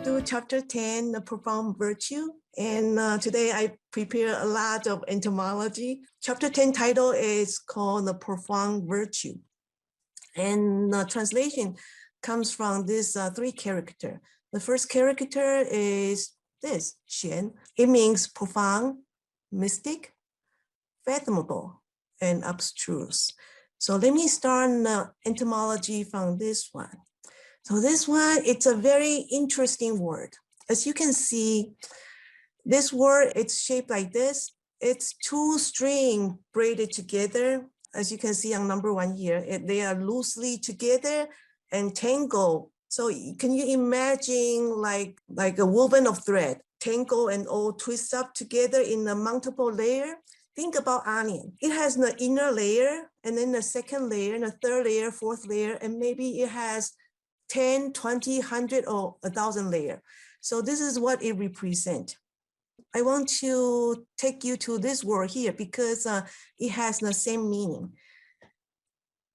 do chapter 10, the profound virtue. And today I prepare a lot of etymology. Chapter 10 title is called the profound virtue. And the translation comes from this three character. The first character is this, Xuan. It means profound, mystic, fathomable, and abstruse. So let me start the etymology from this one. So this one, it's a very interesting word. As you can see, this word, it's shaped like this. It's two strings braided together. As you can see on number one here, they are loosely together and tangled. So can you imagine like a woven of thread, tangled and all twist up together in a multiple layer? Think about onion. It has the inner layer, and then the second layer, and the third layer, fourth layer, and maybe it has 10, 20, 100, or 1,000 layers. So this is what it represents. I want to take you to this word here because it has the same meaning.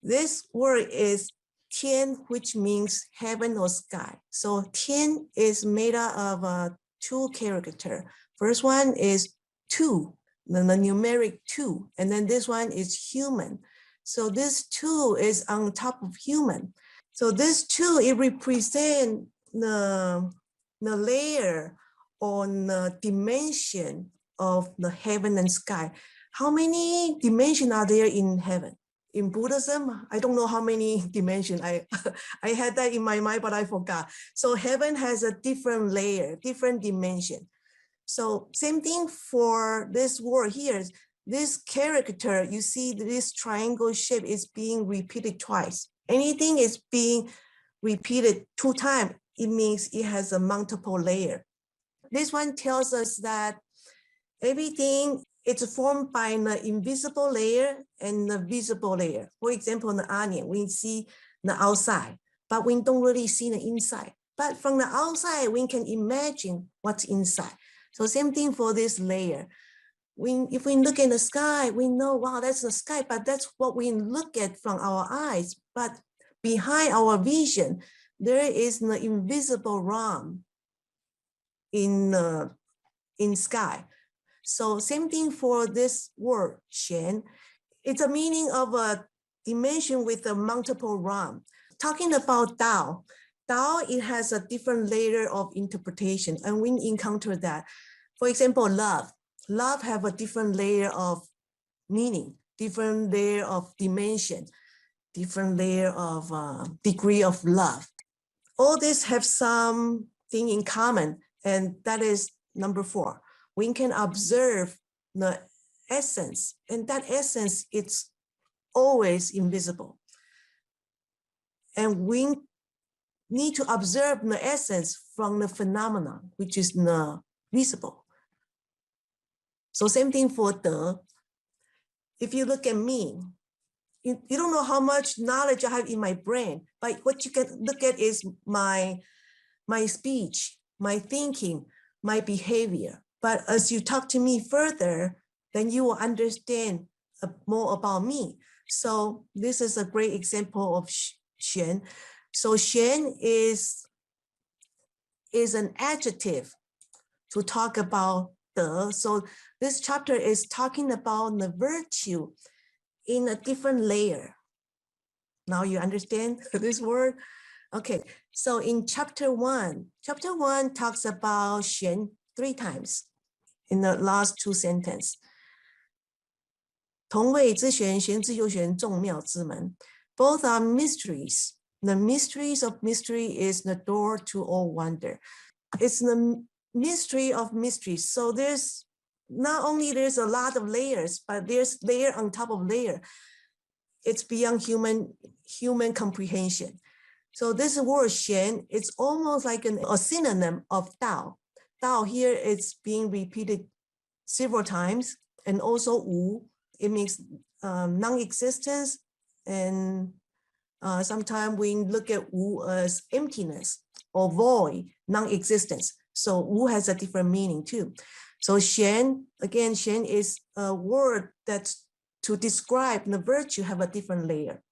This word is Tien, which means heaven or sky. So Tien is made up of two characters. First one is two, the numeric two, and then this one is human. So this two is on top of human. So this two, it represents the layer or the dimension of the heaven and sky. How many dimensions are there in heaven? In Buddhism, I don't know how many dimensions. I had that in my mind, but I forgot. So heaven has a different layer, different dimension. So same thing for this word here. This character, you see this triangle shape is being repeated twice. Anything is being repeated 2 times, it means it has a multiple layer. This one tells us that everything is formed by an invisible layer and the visible layer. For example, the onion, we see the outside, but we don't really see the inside. But from the outside, we can imagine what's inside. So same thing for this layer. If we look in the sky, we know, wow, that's the sky, but that's what we look at from our eyes. But behind our vision, there is an invisible realm in sky. So same thing for this word, Xuan. It's a meaning of a dimension with a multiple realm. Talking about Tao, it has a different layer of interpretation, and we encounter that. For example, love. Love have a different layer of meaning, different layer of dimension, different layer of degree of love. All this have something in common, and that is number 4. We can observe the essence, and that essence is always invisible. And we need to observe the essence from the phenomenon, which is the visible. So same thing for De. If you look at me, you don't know how much knowledge I have in my brain, but what you can look at is my speech, my thinking, my behavior. But as you talk to me further, then you will understand more about me. So this is a great example of Xuan. So Xuan is an adjective to talk about De. So this chapter is talking about the virtue in a different layer. Now you understand this word? Okay, so in chapter 1 talks about Xuan 3 times in the last 2 sentences. 同谓之玄，玄之又玄，众妙之门. Both are mysteries. The mysteries of mystery is the door to all wonder. It's the mystery of mysteries. So there's not only there's a lot of layers, but there's layer on top of layer. It's beyond human comprehension. So this word Xuan, it's almost like a synonym of Tao. Tao here is being repeated several times, and also Wu, it means non-existence, and sometimes we look at Wu as emptiness or void, non-existence. So Wu has a different meaning too. So Xuan, again, Xuan is a word that's to describe the virtue have a different layer.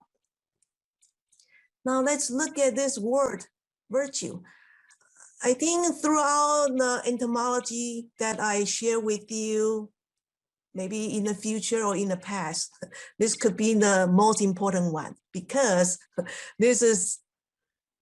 Now let's look at this word, virtue. I think throughout the entomology that I share with you, maybe in the future or in the past, this could be the most important one, because this is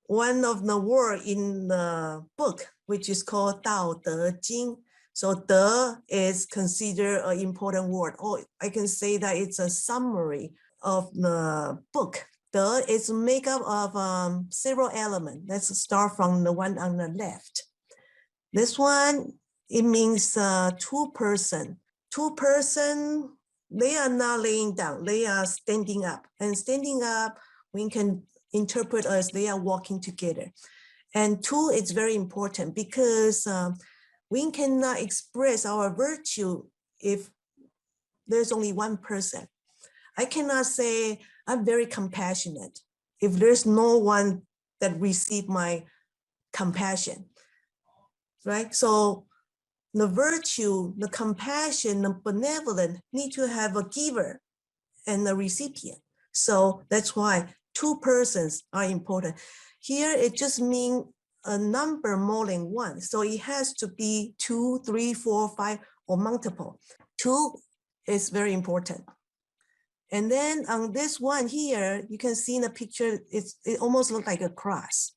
one of the word in the book, which is called Tao Te Ching. So De is considered an important word, or I can say that it's a summary of the book. De is made up of several elements. Let's start from the one on the left. This one, it means two person. Two person, they are not laying down, they are standing up. And standing up, we can interpret as they are walking together. And two is very important because we cannot express our virtue if there's only one person. I cannot say I'm very compassionate if there's no one that receive my compassion, right? So the virtue, the compassion, the benevolence need to have a giver and a recipient. So that's why two persons are important. Here, it just means a number more than one. So it has to be 2, 3, 4, 5, or multiple. Two is very important. And then on this one here, you can see in the picture, it almost looks like a cross.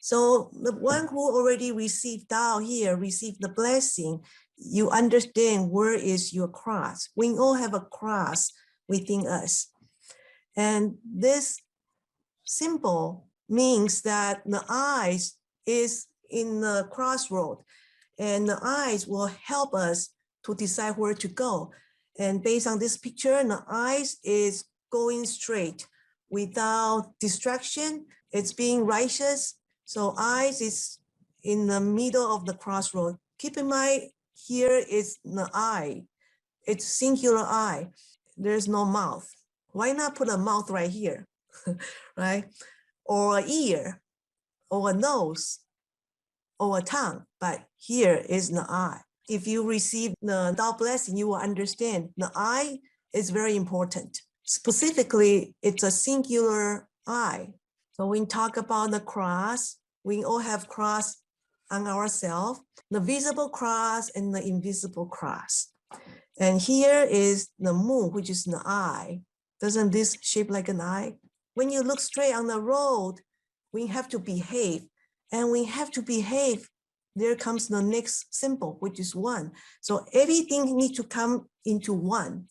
So the one who already received Tao here, received the blessing, you understand where is your cross. We all have a cross within us. And this symbol means that the eyes is in the crossroad, and the eyes will help us to decide where to go. And based on this picture, the eyes is going straight without distraction. It's being righteous. So eyes is in the middle of the crossroad. Keep in mind, here is the eye. It's singular eye. There's no mouth. Why not put a mouth right here, right? Or an ear, or a nose, or a tongue, but here is the eye. If you receive the Tao blessing, you will understand the eye is very important. Specifically, it's a singular eye. So when we talk about the cross, we all have cross on ourselves, the visible cross and the invisible cross. And here is the moon, which is the eye. Doesn't this shape like an eye? When you look straight on the road, we have to behave. And we have to behave. There comes the next symbol, which is one. So everything needs to come into one.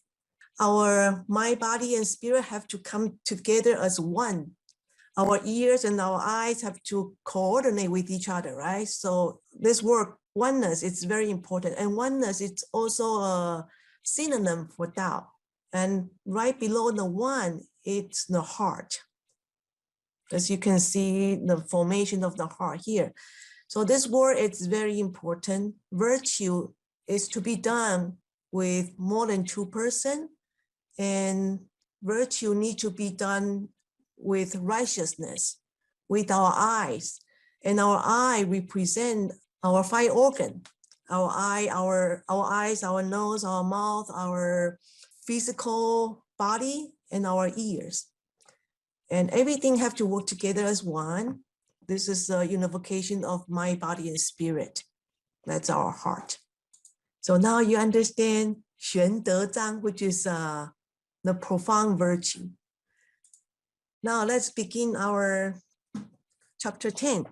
Our mind, body, and spirit have to come together as one. Our ears and our eyes have to coordinate with each other, right? So this word oneness is very important. And oneness is also a synonym for Tao. And right below the one, it's the heart. As you can see, the formation of the heart here. So this word is very important. Virtue is to be done with more than two persons, and virtue need to be done with righteousness, with our eyes. And our eye represent our five organs. Our eye, our eyes, our nose, our mouth, our physical body, and our ears. And everything have to work together as one. This is the unification of mind, body, and spirit. That's our heart. So now you understand Xuan De Zhang, which is the profound virtue. Now let's begin our chapter 10.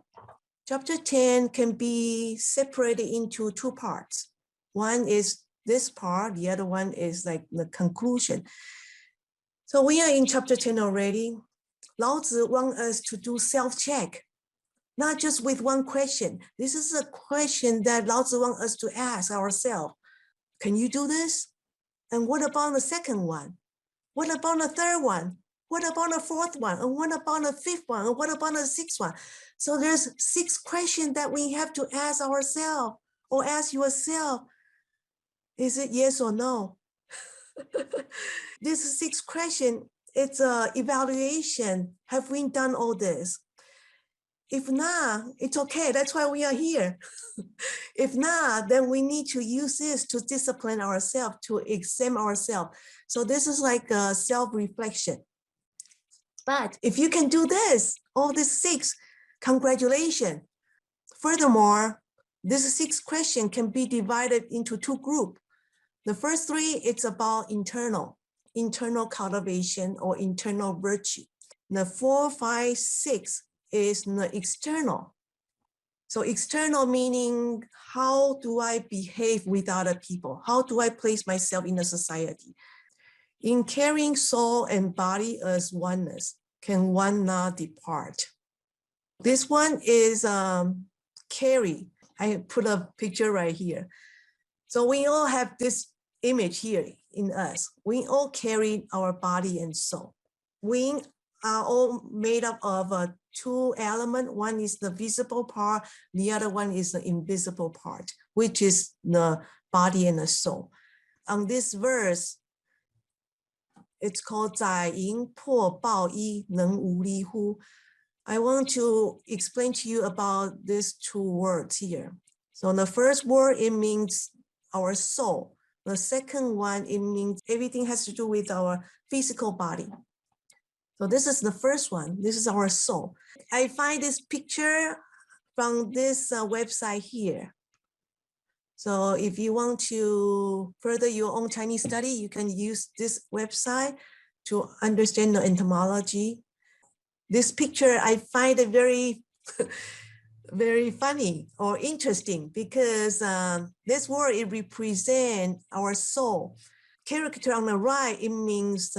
Chapter 10 can be separated into two parts. One is this part, the other one is like the conclusion. So we are in chapter 10 already. Laozi wants us to do self-check, not just with one question. This is a question that Laozi wants us to ask ourselves. Can you do this? And what about the second one? What about the third one? What about the fourth one? And what about the fifth one? And what about the sixth one? So there's 6 questions that we have to ask ourselves, or ask yourself. Is it yes or no? This 6 question, it's an evaluation. Have we done all this? If not, it's okay. That's why we are here. If not, then we need to use this to discipline ourselves, to examine ourselves. So this is like a self-reflection. But if you can do this, all these 6, congratulations. Furthermore, this 6 question can be divided into 2 groups. The first 3, it's about internal cultivation or internal virtue. The 4, 5, 6 is the external. So external meaning, how do I behave with other people? How do I place myself in a society? In carrying soul and body as oneness, can one not depart? This one is carry. I put a picture right here. So we all have this image here in us. We all carry our body and soul. We are all made up of 2 elements. One is the visible part. The other one is the invisible part, which is the body and the soul. On this verse, it's called 在营破报一能无离乎. I want to explain to you about these 2 words here. So the first word, it means our soul. The second one, it means everything has to do with our physical body. So this is the first one. This is our soul. I find this picture from this website here. So if you want to further your own Chinese study, you can use this website to understand the etymology. This picture, I find it very, very funny or interesting because this word, it represents our soul. Character on the right, it means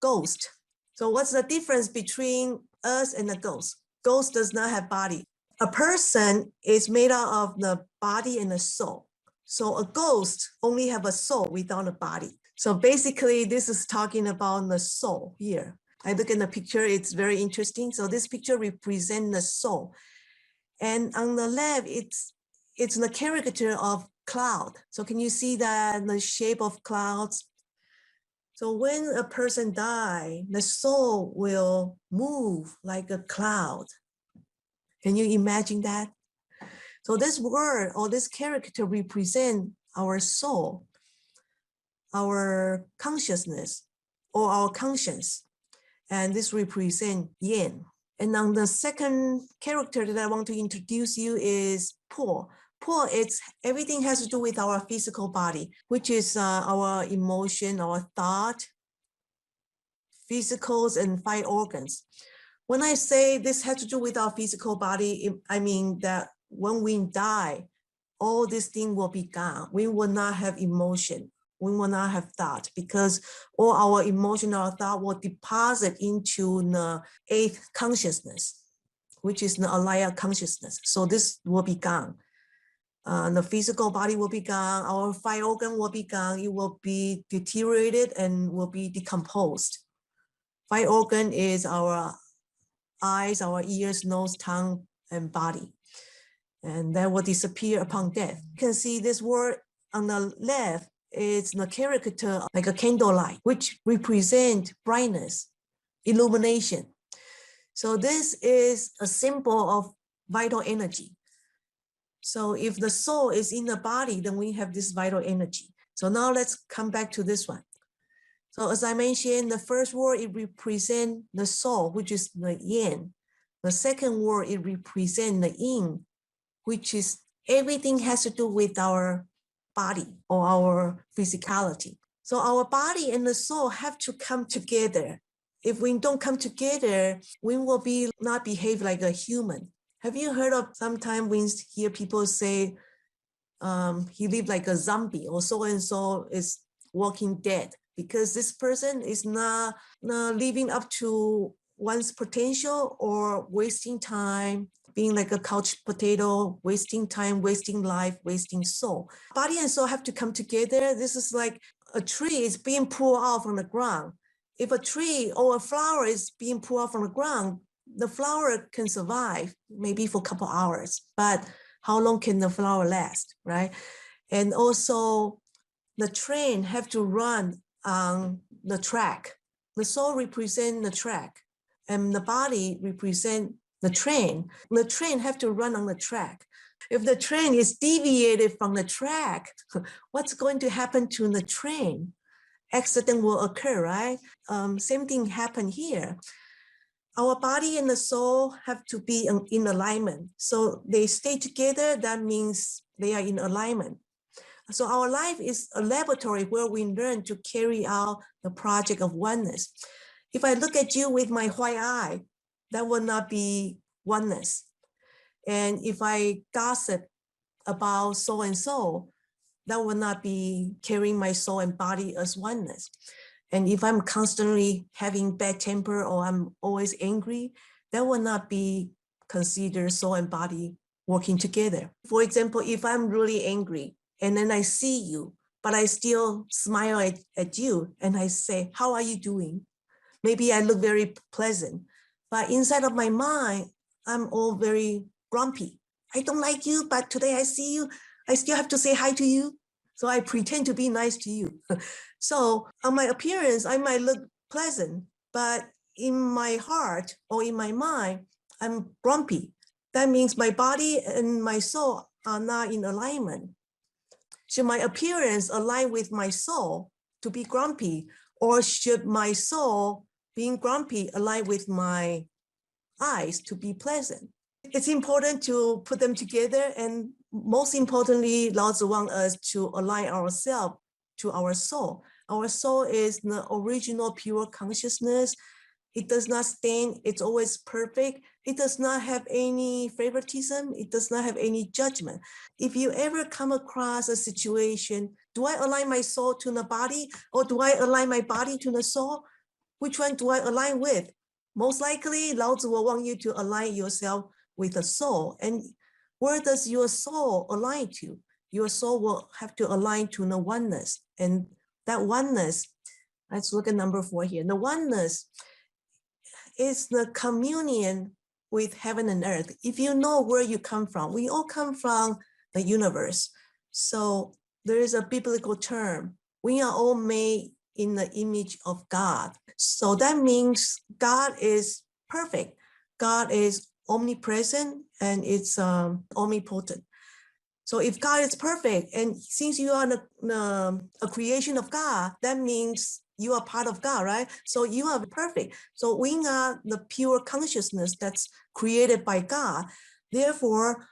ghost. So what's the difference between us and a ghost? Ghost does not have body. A person is made out of the body and the soul. So a ghost only have a soul without a body. So basically, this is talking about the soul here. I look at the picture, it's very interesting. So this picture represents the soul. And on the left, it's the caricature of cloud. So can you see that the shape of clouds? So when a person dies, the soul will move like a cloud. Can you imagine that? So this word or this character represents our soul, our consciousness, or our conscience. And this represents yin. And on the second character that I want to introduce you is po. Po, it's everything has to do with our physical body, which is our emotion, our thought, physicals, and 5 organs. When I say this has to do with our physical body, I mean that when we die, all these things will be gone. We will not have emotion. We will not have thought because all our emotion, our thought will deposit into the 8th consciousness, which is the alaya consciousness. So this will be gone. The physical body will be gone. Our 5 organs will be gone. It will be deteriorated and will be decomposed. 5 organ is our eyes, our ears, nose, tongue, and body. And that will disappear upon death. You can see this word on the left. It's the caricature like a candlelight, which represents brightness, illumination. So this is a symbol of vital energy. So if the soul is in the body, then we have this vital energy. So now let's come back to this one. So as I mentioned, the first word, it represents the soul, which is the yin. The second word, it represents the yin, which is everything has to do with our body or our physicality. So our body and the soul have to come together. If we don't come together, we will not behave like a human. Have you heard of sometimes when you hear people say, he lived like a zombie or so-and-so is walking dead because this person is not living up to one's potential or wasting time, being like a couch potato, wasting time, wasting life, wasting soul. Body and soul have to come together. This is like a tree is being pulled out from the ground. If a tree or a flower is being pulled out from the ground, the flower can survive maybe for a couple hours, but how long can the flower last, right? And also the train have to run on the track. The soul represents the track and the body represents the train. The train have to run on the track. If the train is deviated from the track, what's going to happen to the train? Accident will occur, right? Same thing happened here. our body and the soul have to be in alignment. So they stay together, that means they are in alignment. So our life is a laboratory where we learn to carry out the project of oneness. If I look at you with my white eye, that will not be oneness. And if I gossip about so and so, that will not be carrying my soul and body as oneness. And if I'm constantly having bad temper or I'm always angry, that will not be considered soul and body working together. For example, if I'm really angry and then I see you, but I still smile at you and I say, how are you doing? Maybe I look very pleasant, but inside of my mind, I'm all very grumpy. I don't like you, but today I see you, I still have to say hi to you. So I pretend to be nice to you. So on my appearance, I might look pleasant, but in my heart or in my mind, I'm grumpy. That means my body and my soul are not in alignment. Should my appearance align with my soul to be grumpy, or should my soul being grumpy align with my eyes to be pleasant? It's important to put them together, and most importantly, Laozi wants us to align ourselves to our soul. Our soul is the original pure consciousness. It does not stain, it's always perfect. It does not have any favoritism. It does not have any judgment. If you ever come across a situation, do I align my soul to the body, or do I align my body to the soul? Which one do I align with? Most likely, Laozi will want you to align yourself with the soul. And where does your soul align to? Your soul will have to align to the oneness. And that oneness, let's look at number 4 here. The oneness is the communion with heaven and earth. If you know where you come from, we all come from the universe. So there is a biblical term. We are all made in the image of God. So that means God is perfect. God is omnipresent and it's omnipotent. So if God is perfect, and since you are a creation of God, that means you are part of God, right? So you are perfect. So we are the pure consciousness that's created by God. Therefore,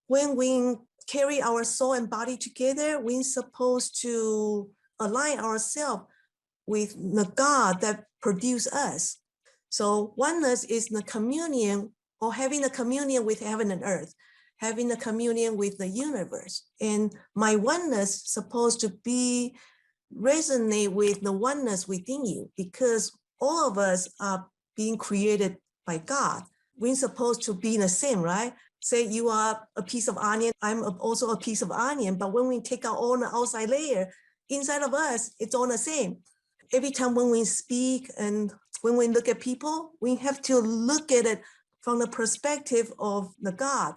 when we carry our soul and body together, we're supposed to align ourselves with the God that produced us. So oneness is the communion, or having a communion with heaven and earth, having a communion with the universe. And my oneness supposed to be resonate with the oneness within you, because all of us are being created by God. We're supposed to be the same, right? Say you are a piece of onion, I'm also a piece of onion, but when we take out all the outside layer, inside of us, it's all the same. Every time when we speak and when we look at people, we have to look at it from the perspective of the God.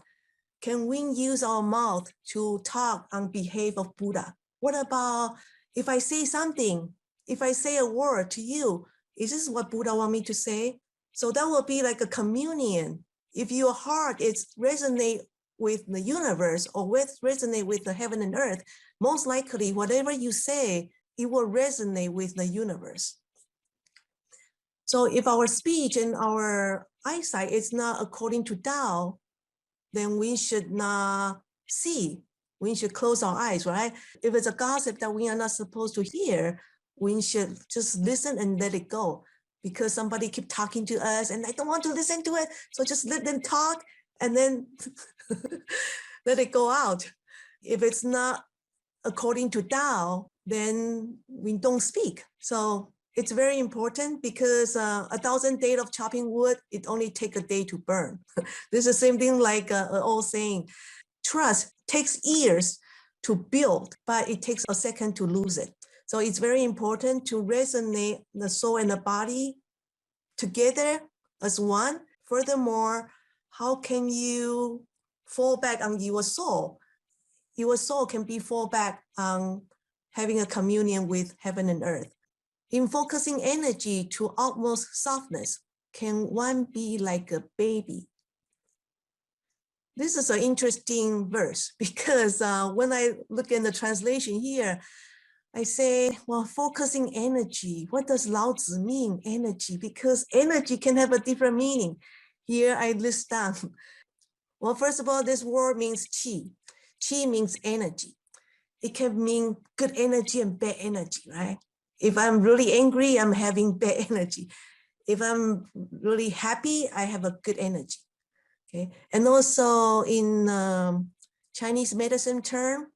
Can we use our mouth to talk on behalf of Buddha? What about if I say something, if I say a word to you, is this what Buddha want me to say? So that will be like a communion. If your heart is resonate with the universe or resonate with the heaven and earth, most likely whatever you say, it will resonate with the universe. So if our speech and our eyesight is not according to Tao, then we should not see. We should close our eyes, right? If it's a gossip that we are not supposed to hear, we should just listen and let it go, because somebody keep talking to us and I don't want to listen to it. So just let them talk and then let it go out. If it's not according to Tao, then we don't speak. So it's very important, because 1,000 days of chopping wood, it only takes a day to burn. This is the same thing like an old saying, trust takes years to build, but it takes a second to lose it. So it's very important to resonate the soul and the body together as one. Furthermore, how can you fall back on your soul? Your soul can be fall back on having a communion with heaven and earth. In focusing energy to utmost softness, can one be like a baby? This is an interesting verse, because when I look in the translation here, I say, well, focusing energy. What does Laozi mean, energy? Because energy can have a different meaning. Here I list down. Well, first of all, this word means qi. Qi means energy. It can mean good energy and bad energy, right? If I'm really angry, I'm having bad energy. If I'm really happy, I have a good energy. Okay, and also in Chinese medicine term,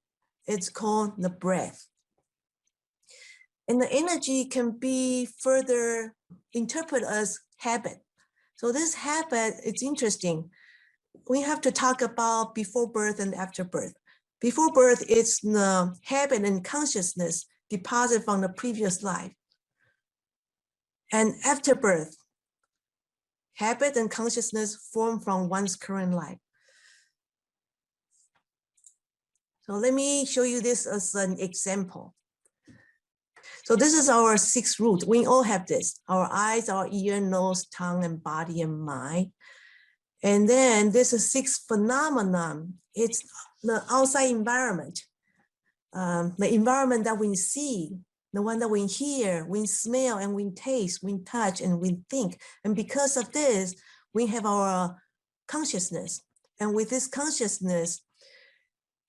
it's called the breath. And the energy can be further interpreted as habit. So this habit, it's interesting. We have to talk about before birth and after birth. Before birth, it's the habit and consciousness deposited from the previous life. And after birth, habit and consciousness form from one's current life. So let me show you this as an example. So this is our 6 roots. We all have this: our eyes, our ear, nose, tongue, and body and mind. And then this is 6 phenomenon. It's the outside environment, the environment that we see, the one that we hear, we smell, and we taste, we touch, and we think. And because of this, we have our consciousness. And with this consciousness,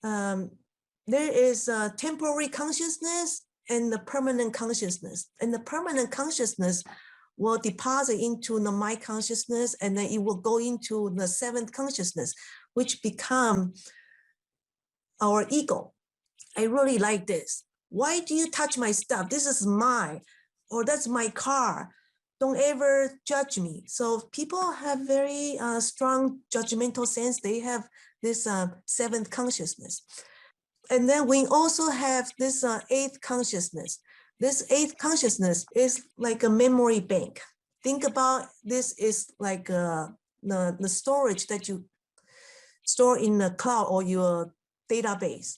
there is a temporary consciousness and the permanent consciousness. And the permanent consciousness will deposit into the mind consciousness, and then it will go into the 7th consciousness, which become our ego. I really like this. Why do you touch my stuff? This is mine, or that's my car. Don't ever judge me. So people have very strong judgmental sense. They have this 7th consciousness. And then we also have this 8th consciousness. This 8th consciousness is like a memory bank. Think about this is like the storage that you store in the cloud or your database.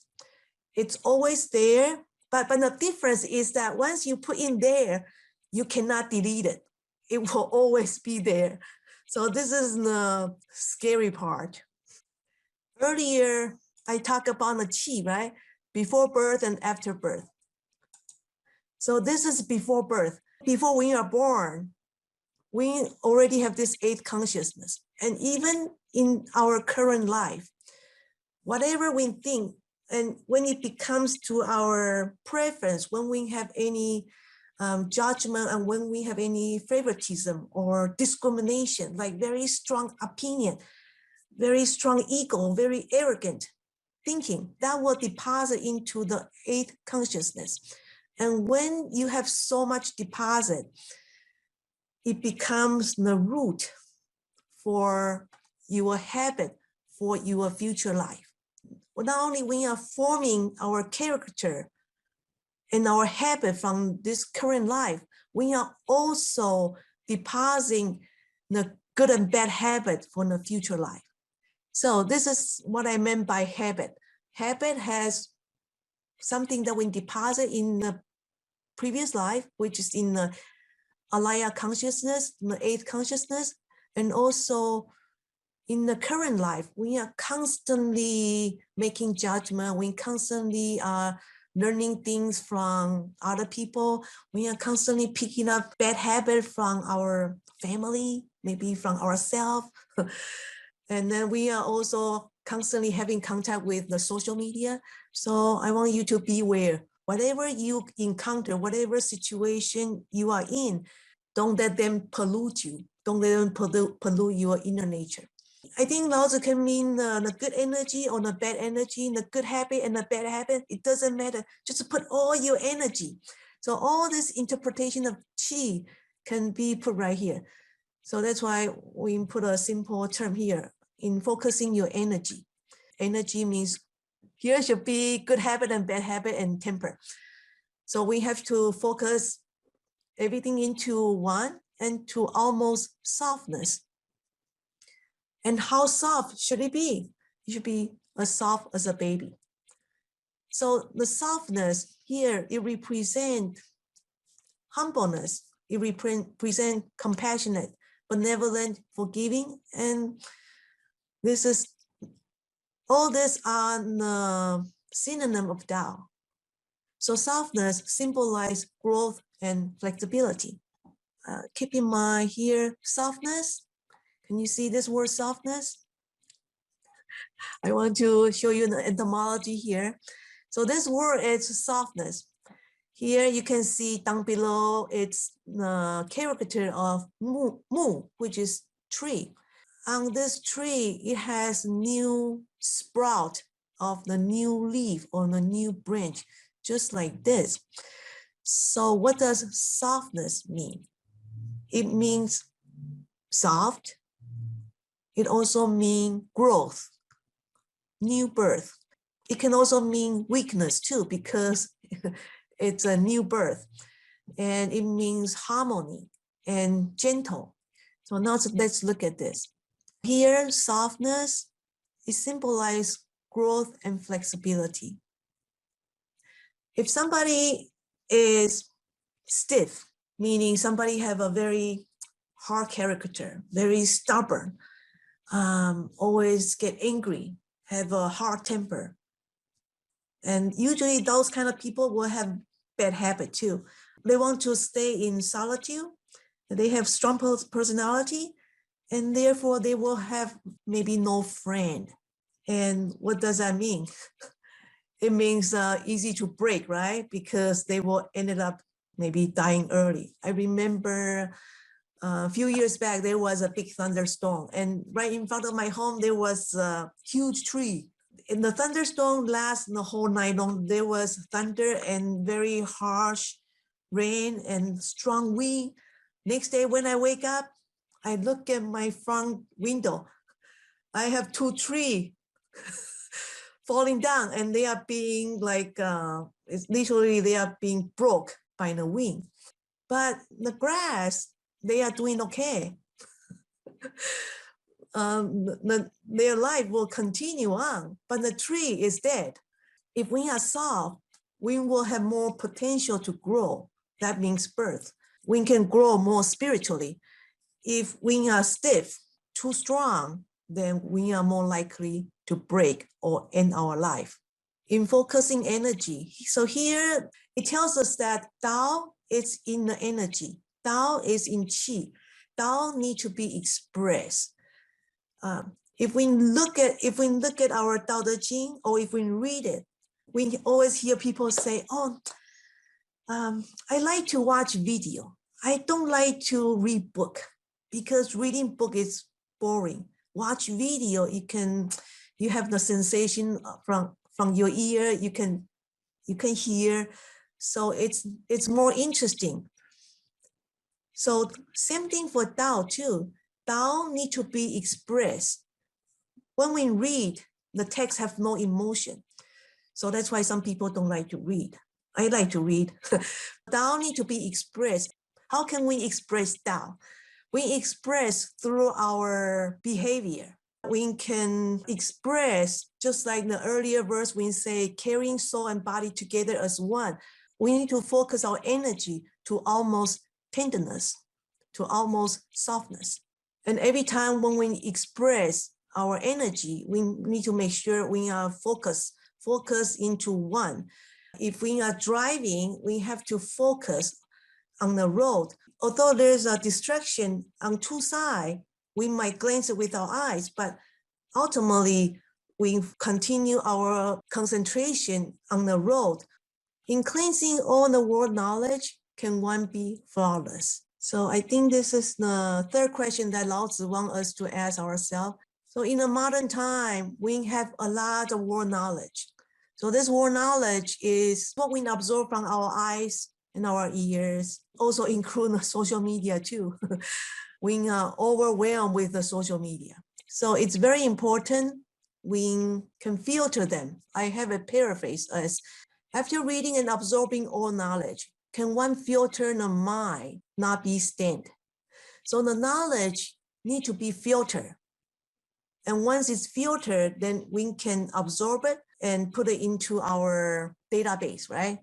It's always there, but the difference is that once you put in there, you cannot delete it. It will always be there. So this is the scary part. Earlier, I talked about the qi, right? Before birth and after birth. So this is before birth. Before we are born, we already have this 8th consciousness. And even in our current life, whatever we think, and when it becomes to our preference, when we have any judgment and when we have any favoritism or discrimination, like very strong opinion, very strong ego, very arrogant thinking, that will deposit into the 8th consciousness. And when you have so much deposit, it becomes the root for your habit for your future life. Not only we are forming our character and our habit from this current life, we are also depositing the good and bad habit for the future life. So this is what I meant by habit. Habit has something that we deposit in the previous life, which is in the alaya consciousness, the 8th consciousness, and also in the current life, we are constantly making judgment. We constantly are learning things from other people. We are constantly picking up bad habits from our family, maybe from ourselves. And then we are also constantly having contact with the social media. So I want you to be aware. Whatever you encounter, whatever situation you are in, don't let them pollute you. Don't let them pollute your inner nature. I think Laozi can mean the good energy or the bad energy, the good habit and the bad habit. It doesn't matter. Just put all your energy. So all this interpretation of qi can be put right here. So that's why we put a simple term here in focusing your energy. Energy means here should be good habit and bad habit and temper. So we have to focus everything into one and to almost softness. And how soft should it be? It should be as soft as a baby. So the softness here, it represents humbleness. It represents compassionate, benevolent, forgiving. And this is, all this are the synonym of Tao. So softness symbolizes growth and flexibility. Keep in mind here, softness. Can you see this word softness? I want to show you the etymology here. So this word is softness. Here you can see down below, it's the character of mu, which is tree. On this tree, it has new sprout of the new leaf or the new branch, just like this. So what does softness mean? It means soft. It also means growth, new birth. It can also mean weakness too, because it's a new birth. And it means harmony and gentle. So now let's look at this. Here, softness, it symbolizes growth and flexibility. If somebody is stiff, meaning somebody have a very hard character, very stubborn, always get angry, have a hard temper. And usually those kind of people will have bad habit too. They want to stay in solitude. They have strong personality, and therefore they will have maybe no friend. And what does that mean? It means easy to break, right? Because they will ended up maybe dying early. I remember a few years back, there was a big thunderstorm, and right in front of my home, there was a huge tree. And the thunderstorm lasted the whole night long. There was thunder and very harsh rain and strong wind. Next day, when I wake up, I look at my front window. I have two trees falling down, and they are being like, it's literally they are being broke by the wind. But the grass, they are doing okay. Their life will continue on, but the tree is dead. If we are soft, we will have more potential to grow. That means birth. We can grow more spiritually. If we are stiff, too strong, then we are more likely to break or end our life. In focusing energy, so here it tells us that Tao is in the energy. Tao is in Qi. Tao needs to be expressed. If we look at our Tao Te Ching, or if we read it, we always hear people say, "Oh, I like to watch video. I don't like to read book, because reading book is boring. Watch video, you have the sensation from your ear. You can hear, so it's more interesting." So same thing for Tao too. Tao need to be expressed. When we read, the text have no emotion. So that's why some people don't like to read. I like to read. Tao need to be expressed. How can we express Tao? We express through our behavior. We can express, just like the earlier verse, we say, carrying soul and body together as one. We need to focus our energy to almost tenderness, to almost softness. And every time when we express our energy, we need to make sure we are focused into one. If we are driving, we have to focus on the road. Although there's a distraction on two sides, we might glance with our eyes, but ultimately we continue our concentration on the road. In cleansing all the world knowledge, can one be flawless? So I think this is the third question that Laozi wants us to ask ourselves. So in the modern time, we have a lot of world knowledge. So this world knowledge is what we absorb from our eyes and our ears, also include the social media too. We are overwhelmed with the social media. So it's very important we can filter them. I have a paraphrase as, after reading and absorbing all knowledge, can one filter the mind, not be stained? So the knowledge need to be filtered. And once it's filtered, then we can absorb it and put it into our database, right?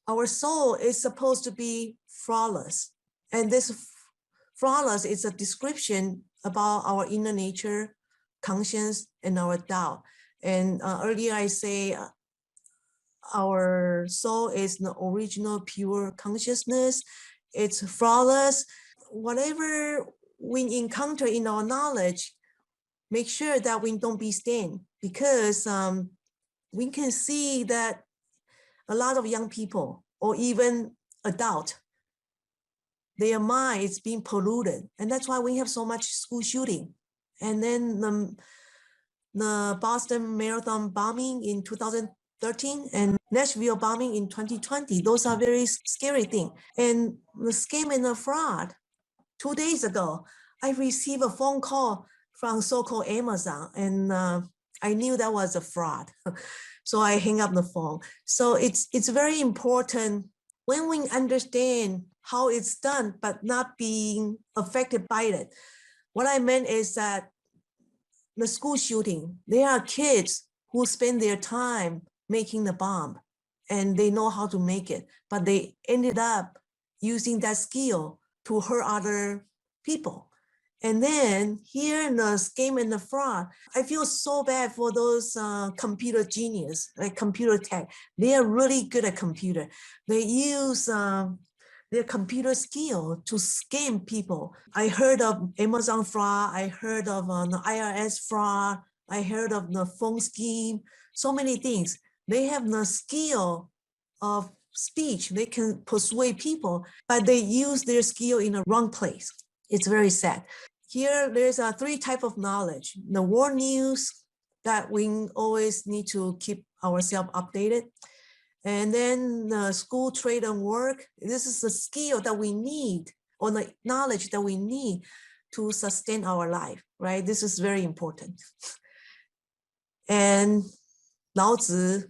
Our soul is supposed to be flawless. And this flawless is a description about our inner nature, conscience, and our Tao. And earlier I say, our soul is the original pure consciousness. It's flawless. Whatever we encounter in our knowledge, make sure that we don't be stained, because we can see that a lot of young people or even adult, their mind is being polluted. And that's why we have so much school shooting. And then the Boston Marathon bombing in 2013 and Nashville bombing in 2020. Those are very scary things. And the scam and the fraud. 2 days ago, I received a phone call from so-called Amazon, and I knew that was a fraud. So I hang up the phone. So it's very important when we understand how it's done, but not being affected by it. What I meant is that the school shooting, there are kids who spend their time making the bomb, and they know how to make it, but they ended up using that skill to hurt other people. And then here in the scam and the fraud, I feel so bad for those computer genius, like computer tech. They are really good at computer. They use their computer skill to scam people. I heard of Amazon fraud. I heard of the IRS fraud. I heard of the phone scheme. So many things. They have the skill of speech. They can persuade people, but they use their skill in the wrong place. It's very sad. Here, there's 3 types of knowledge. The world news that we always need to keep ourselves updated. And then the school, trade, and work. This is the skill that we need, or the knowledge that we need to sustain our life, right? This is very important. And Laozi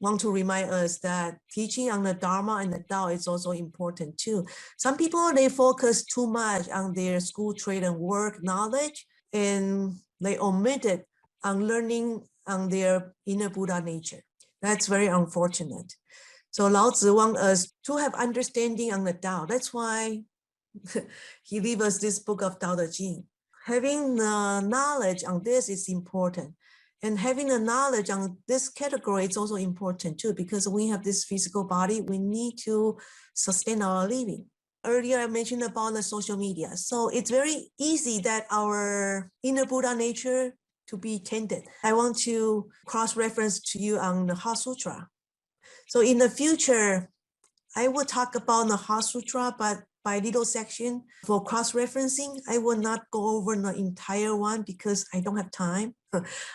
want to remind us that teaching on the Dharma and the Tao is also important too. Some people, they focus too much on their school, trade, and work knowledge, and they omitted on learning on their inner Buddha nature. That's very unfortunate. So Laozi wants us to have understanding on the Tao. That's why he leaves us this book of Tao Te Ching. Having the knowledge on this is important. And having the knowledge on this category is also important too, because we have this physical body, we need to sustain our living. Earlier, I mentioned about the social media. So it's very easy that our inner Buddha nature to be tainted. I want to cross-reference to you on the Heart Sutra. So in the future, I will talk about the Heart Sutra, but by little section. For cross-referencing, I will not go over the entire one because I don't have time.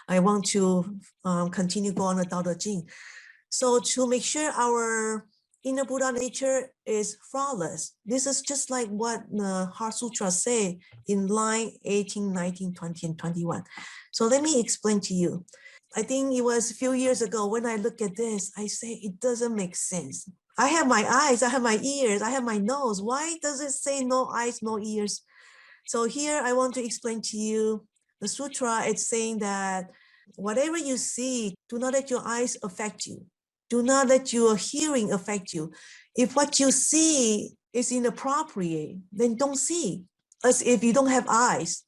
I want to continue going on the Tao Te Ching. So to make sure our inner Buddha nature is flawless, this is just like what the Heart Sutra say in line 18, 19, 20, and 21. So let me explain to you. I think it was a few years ago when I look at this, I say it doesn't make sense. I have my eyes, I have my ears, I have my nose. Why does it say no eyes, no ears? So here I want to explain to you the sutra. It's saying that whatever you see, do not let your eyes affect you. Do not let your hearing affect you. If what you see is inappropriate, then don't see, as if you don't have eyes.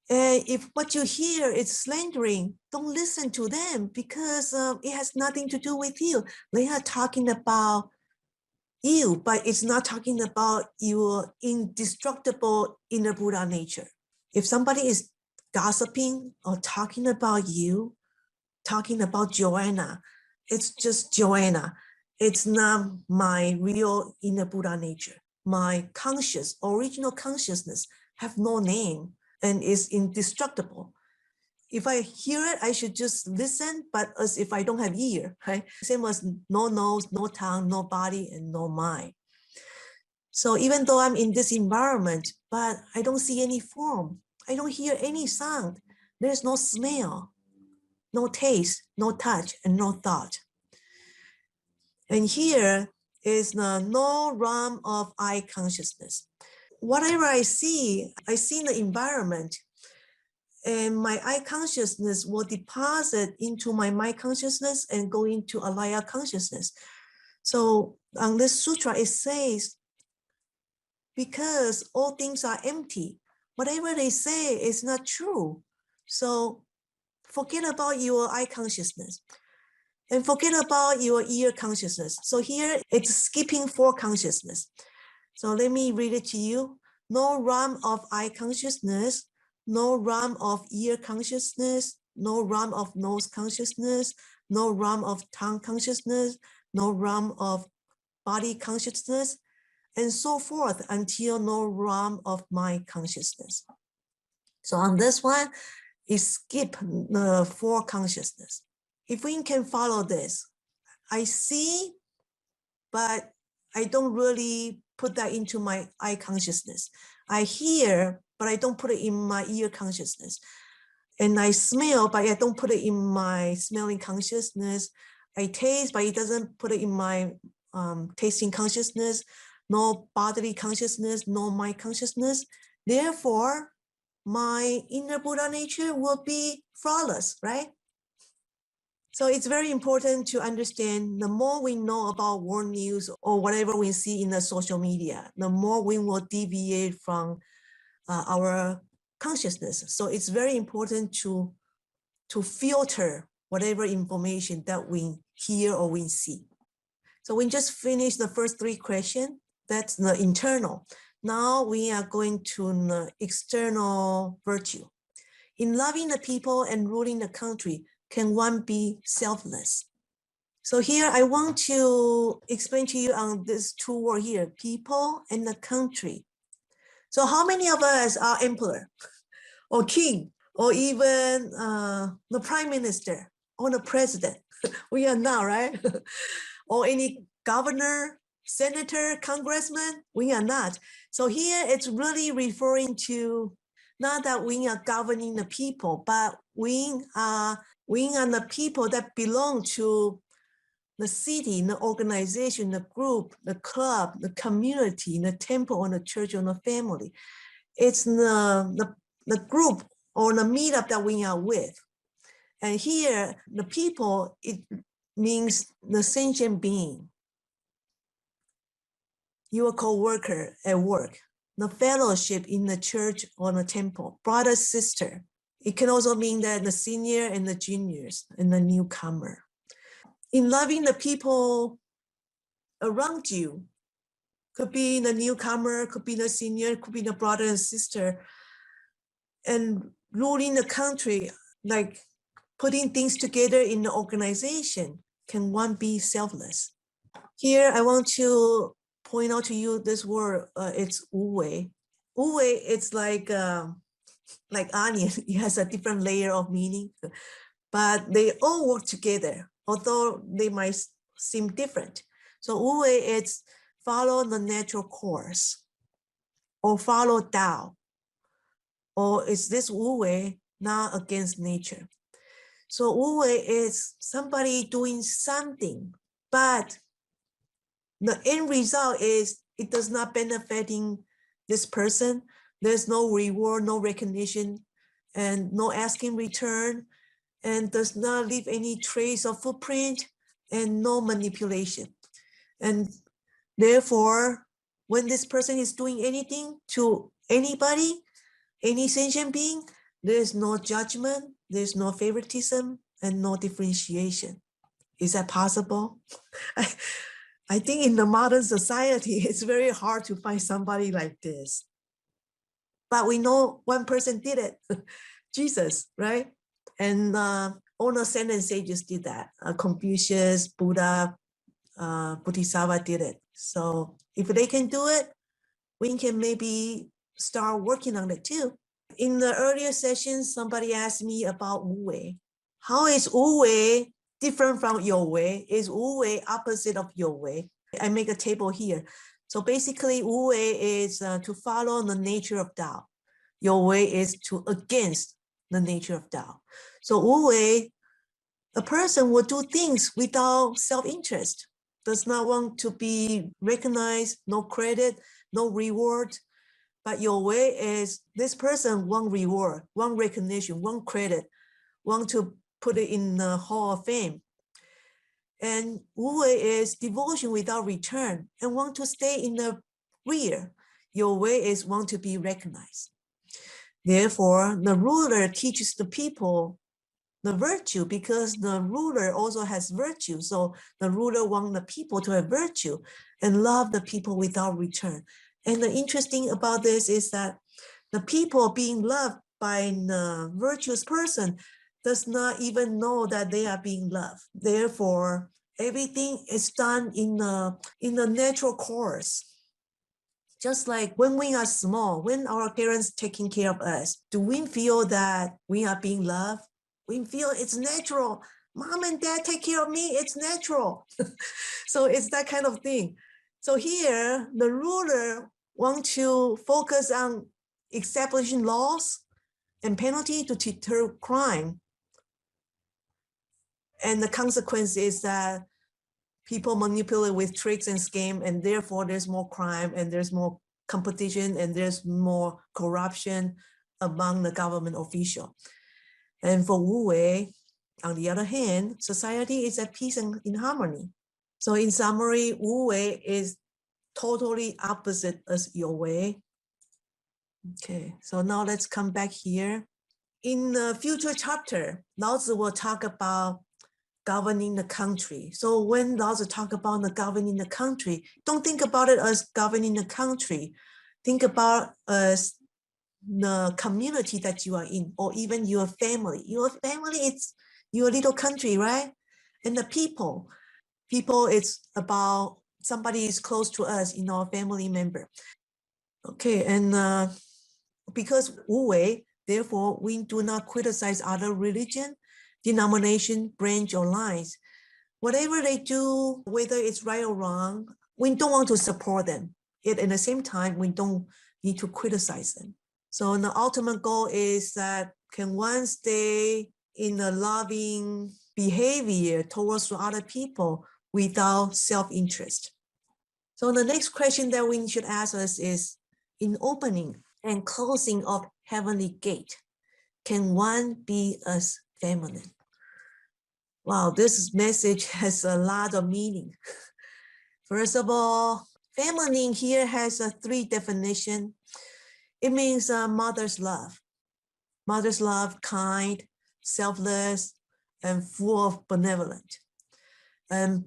And if what you hear is slandering, don't listen to them because it has nothing to do with you. They are talking about you, but it's not talking about your indestructible inner Buddha nature. If somebody is gossiping or talking about you, talking about Joanna, it's just Joanna. It's not my real inner Buddha nature. My conscious, original consciousness have no name and is indestructible. If I hear it, I should just listen, but as if I don't have ear, right? Same as no nose, no tongue, no body, and no mind. So even though I'm in this environment, but I don't see any form, I don't hear any sound, there's no smell, no taste, no touch, and no thought. And here is the no realm of I consciousness. Whatever I see in the environment, and my I consciousness will deposit into my mind consciousness and go into alaya consciousness. So on this sutra, it says, because all things are empty, whatever they say is not true. So forget about your I consciousness. And forget about your ear consciousness. So here it's skipping 4 consciousness. So let me read it to you. No realm of eye consciousness, no realm of ear consciousness, no realm of nose consciousness, no realm of tongue consciousness, no realm of body consciousness, and so forth until no realm of mind consciousness. So on this one, it skip the 4 consciousness. If we can follow this, I see, but I don't really put that into my eye consciousness. I hear, but I don't put it in my ear consciousness. And I smell, but I don't put it in my smelling consciousness. I taste, but it doesn't put it in my tasting consciousness, no bodily consciousness, no mind consciousness. Therefore, my inner Buddha nature will be flawless, right? So it's very important to understand the more we know about world news or whatever we see in the social media, the more we will deviate from our consciousness. So it's very important to filter whatever information that we hear or we see. So we just finished the first 3 questions. That's the internal. Now we are going to the external virtue. In loving the people and ruling the country, can one be selfless? So here I want to explain to you on this 2 words here, people and the country. So how many of us are emperor or king or even the prime minister or the president? We are not, right? Or any governor, senator, congressman? We are not. So here it's really referring to not that we are governing the people, but we are the people that belong to the city, the organization, the group, the club, the community, the temple, or the church, or the family. It's the group or the meetup that we are with. And here, the people, it means the sentient being, your co-worker at work, the fellowship in the church or the temple, brother, sister. It can also mean that the senior and the juniors and the newcomer. In loving the people around you, could be the newcomer, could be the senior, could be the brother and sister, and ruling the country, like putting things together in the organization, can one be selfless? Here, I want to point out to you this word, it's wu wei. Wu wei, it's like onion, it has a different layer of meaning, but they all work together, although they might seem different. So wu wei, it's follow the natural course, or follow Tao, or is this wu wei not against nature? So wu wei is somebody doing something, but the end result is it does not benefiting this person. There's no reward, no recognition, and no asking return, and does not leave any trace or footprint, and no manipulation. And therefore, when this person is doing anything to anybody, any sentient being, there's no judgment, there's no favoritism, and no differentiation. Is that possible? I think in the modern society, it's very hard to find somebody like this. But we know one person did it, Jesus, right? And all the ascended sages did that. Confucius, Buddha, Bodhisattva did it. So if they can do it, we can maybe start working on it too. In the earlier sessions, somebody asked me about wu wei. How is wu wei different from your way? Is wu wei opposite of your way? I make a table here. So basically, wu wei is to follow the nature of Tao. Your way is to against the nature of Tao. So wu wei, a person will do things without self-interest, does not want to be recognized, no credit, no reward. But your way is this person want reward, want recognition, want credit, want to put it in the Hall of Fame. And wu wei is devotion without return and want to stay in the rear. Your way is want to be recognized. Therefore, the ruler teaches the people the virtue, because the ruler also has virtue. So the ruler wants the people to have virtue and love the people without return. And the interesting about this is that the people being loved by the virtuous person does not even know that they are being loved. Therefore, everything is done in the natural course. Just like when we are small, when our parents taking care of us, do we feel that we are being loved? We feel it's natural. Mom and dad take care of me, it's natural. So it's that kind of thing. So here, the ruler wants to focus on establishing laws and penalty to deter crime. And the consequence is that people manipulate with tricks and scam, and therefore there's more crime and there's more competition and there's more corruption among the government official. And for Wu Wei, on the other hand, society is at peace and in harmony. So in summary, Wu Wei is totally opposite as Your Wei. Okay, so now let's come back here. In the future chapter, Laozi will talk about governing the country. So when Laozi talk about the governing the country, don't think about it as governing the country. Think about as the community that you are in, or even your family. Your family, it's your little country, right? And the people, it's about somebody is close to us, in our family member. Okay, and because Wu Wei, therefore, we do not criticize other religion, denomination, branch, or lines. Whatever they do, whether it's right or wrong, we don't want to support them. Yet at the same time, we don't need to criticize them. So the ultimate goal is that can one stay in a loving behavior towards other people without self-interest? So the next question that we should ask us is, in opening and closing of heavenly gate, can one be as feminine? Wow, this message has a lot of meaning. First of all, feminine here has a 3 definition. It means mother's love. Mother's love, kind, selfless, and full of benevolence. And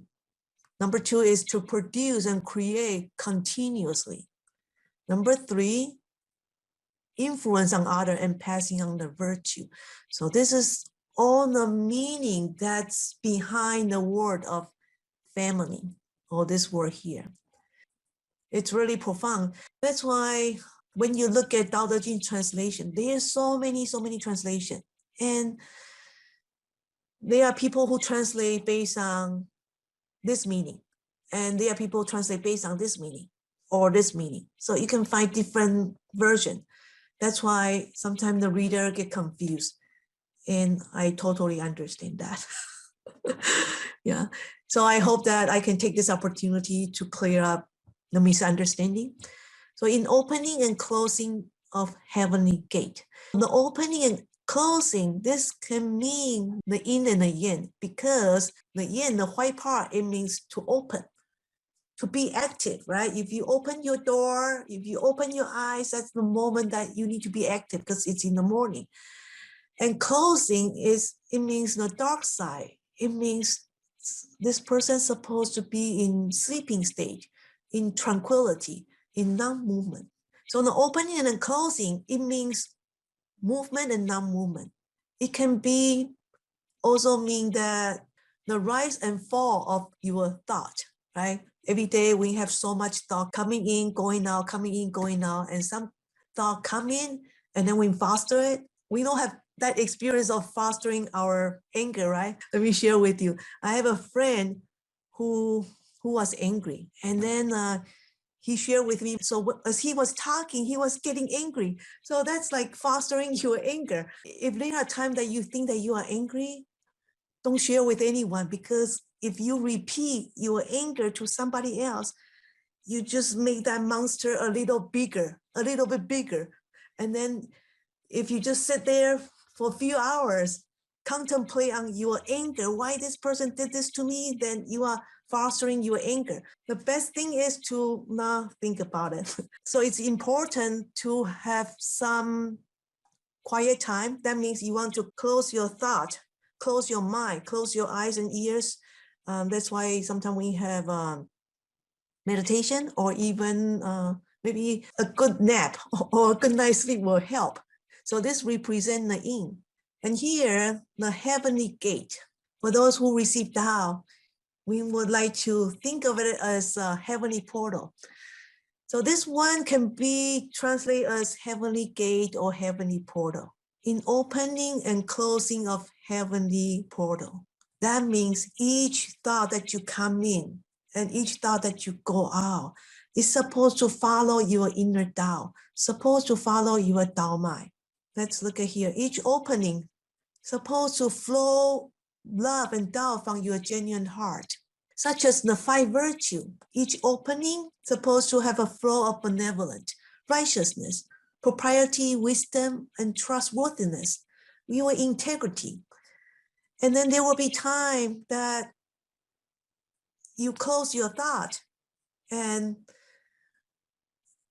number 2 is to produce and create continuously. Number 3, influence on others and passing on the virtue. So this is all the meaning that's behind the word of feminine, or this word here. It's really profound. That's why when you look at Tao Te Ching translation, there's so many translations. And there are people who translate based on this meaning. And there are people who translate based on this meaning or this meaning. So you can find different versions. That's why sometimes the reader get confused. And I totally understand that. Yeah. So I hope that I can take this opportunity to clear up the misunderstanding. So in opening and closing of heavenly gate, the opening and closing, this can mean the yin and the yang, because the yin, the white part, it means to open, to be active, right? If you open your door, if you open your eyes, that's the moment that you need to be active because it's in the morning. And closing it means the dark side. It means this person's supposed to be in sleeping stage, in tranquility, in non-movement. So the opening and the closing, it means movement and non-movement. It can be also mean that the rise and fall of your thought, right? Every day we have so much thought coming in, going out, coming in, going out, and some thought come in, and then we foster it. We don't have that experience of fostering our anger, right? Let me share with you. I have a friend who was angry, and then he shared with me. So as he was talking, he was getting angry. So that's like fostering your anger. If there are times that you think that you are angry, don't share with anyone, because if you repeat your anger to somebody else, you just make that monster a little bit bigger. And then if you just sit there for a few hours, contemplate on your anger, why this person did this to me, then you are fostering your anger. The best thing is to not think about it. So it's important to have some quiet time. That means you want to close your thought close your mind, close your eyes and ears. That's why sometimes we have meditation, or even maybe a good nap or a good night's sleep will help. So this represents the yin. And here, the heavenly gate. For those who receive Tao, we would like to think of it as a heavenly portal. So this one can be translated as heavenly gate or heavenly portal. In opening and closing of heavenly portal, that means each thought that you come in and each thought that you go out is supposed to follow your inner Tao, supposed to follow your Tao mind. Let's look at here. Each opening supposed to flow love and Tao from your genuine heart, such as the 5 virtues. Each opening supposed to have a flow of benevolence, righteousness, propriety, wisdom, and trustworthiness, your integrity. And then there will be time that you close your thought, and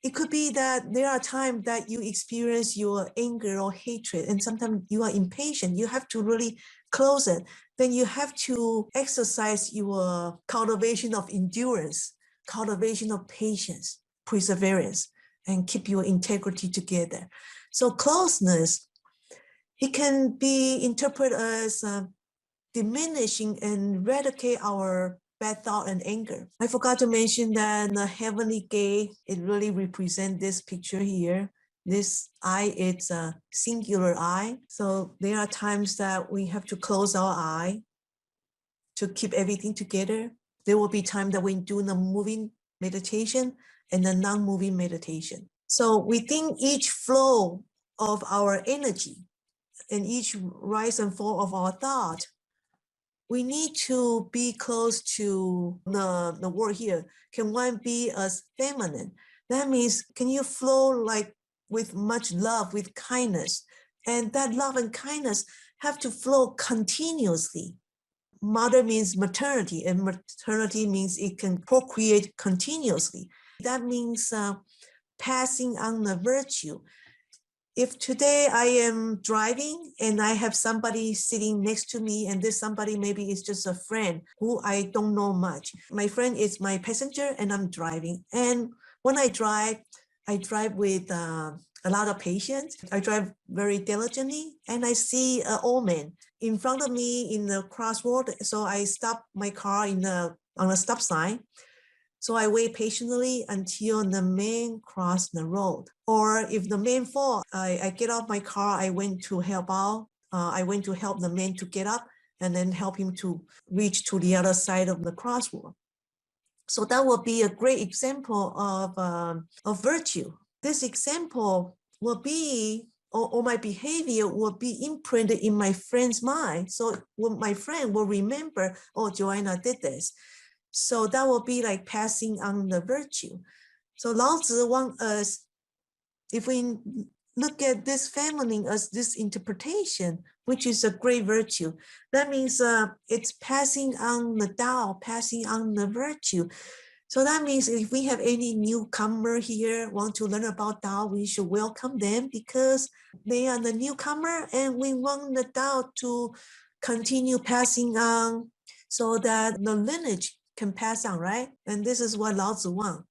it could be that there are times that you experience your anger or hatred, and sometimes you are impatient. You have to really close it. Then you have to exercise your cultivation of endurance, cultivation of patience, perseverance, and keep your integrity together. So closeness, it can be interpreted as diminishing and eradicate our bad thought and anger. I forgot to mention that the heavenly gate, it really represents this picture here. This eye, it's a singular eye. So there are times that we have to close our eye to keep everything together. There will be time that we do the moving meditation and the non-moving meditation. So within each flow of our energy and each rise and fall of our thought, we need to be close to the word here. Can one be as feminine? That means, can you flow like with much love, with kindness? And that love and kindness have to flow continuously. Mother means maternity, and maternity means it can procreate continuously. That means passing on the virtue. If today I am driving and I have somebody sitting next to me, and this somebody maybe is just a friend who I don't know much. My friend is my passenger and I'm driving. And when I drive with a lot of patience. I drive very diligently, and I see an old man in front of me in the crossroad. So I stop my car on a stop sign. So I wait patiently until the man crossed the road. Or if the man falls, I get off my car, I went to help out. I went to help the man to get up and then help him to reach to the other side of the crossroad. So that will be a great example of virtue. This example will be, or my behavior will be imprinted in my friend's mind. So my friend will remember, oh, Joanna did this. So that will be like passing on the virtue. So Laozi wants us, if we look at this feminine as this interpretation, which is a great virtue, that means it's passing on the Tao, passing on the virtue. So that means if we have any newcomer here want to learn about Tao, we should welcome them because they are the newcomer, and we want the Tao to continue passing on so that the lineage can pass on, right? And this is what Laozi wants.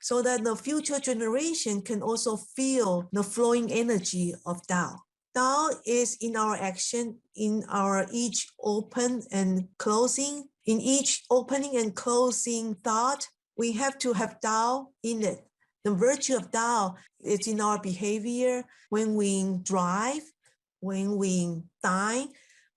So that the future generation can also feel the flowing energy of Tao. Tao is in our action, in our each open and closing. In each opening and closing thought, we have to have Tao in it. The virtue of Tao is in our behavior when we drive, when we dine.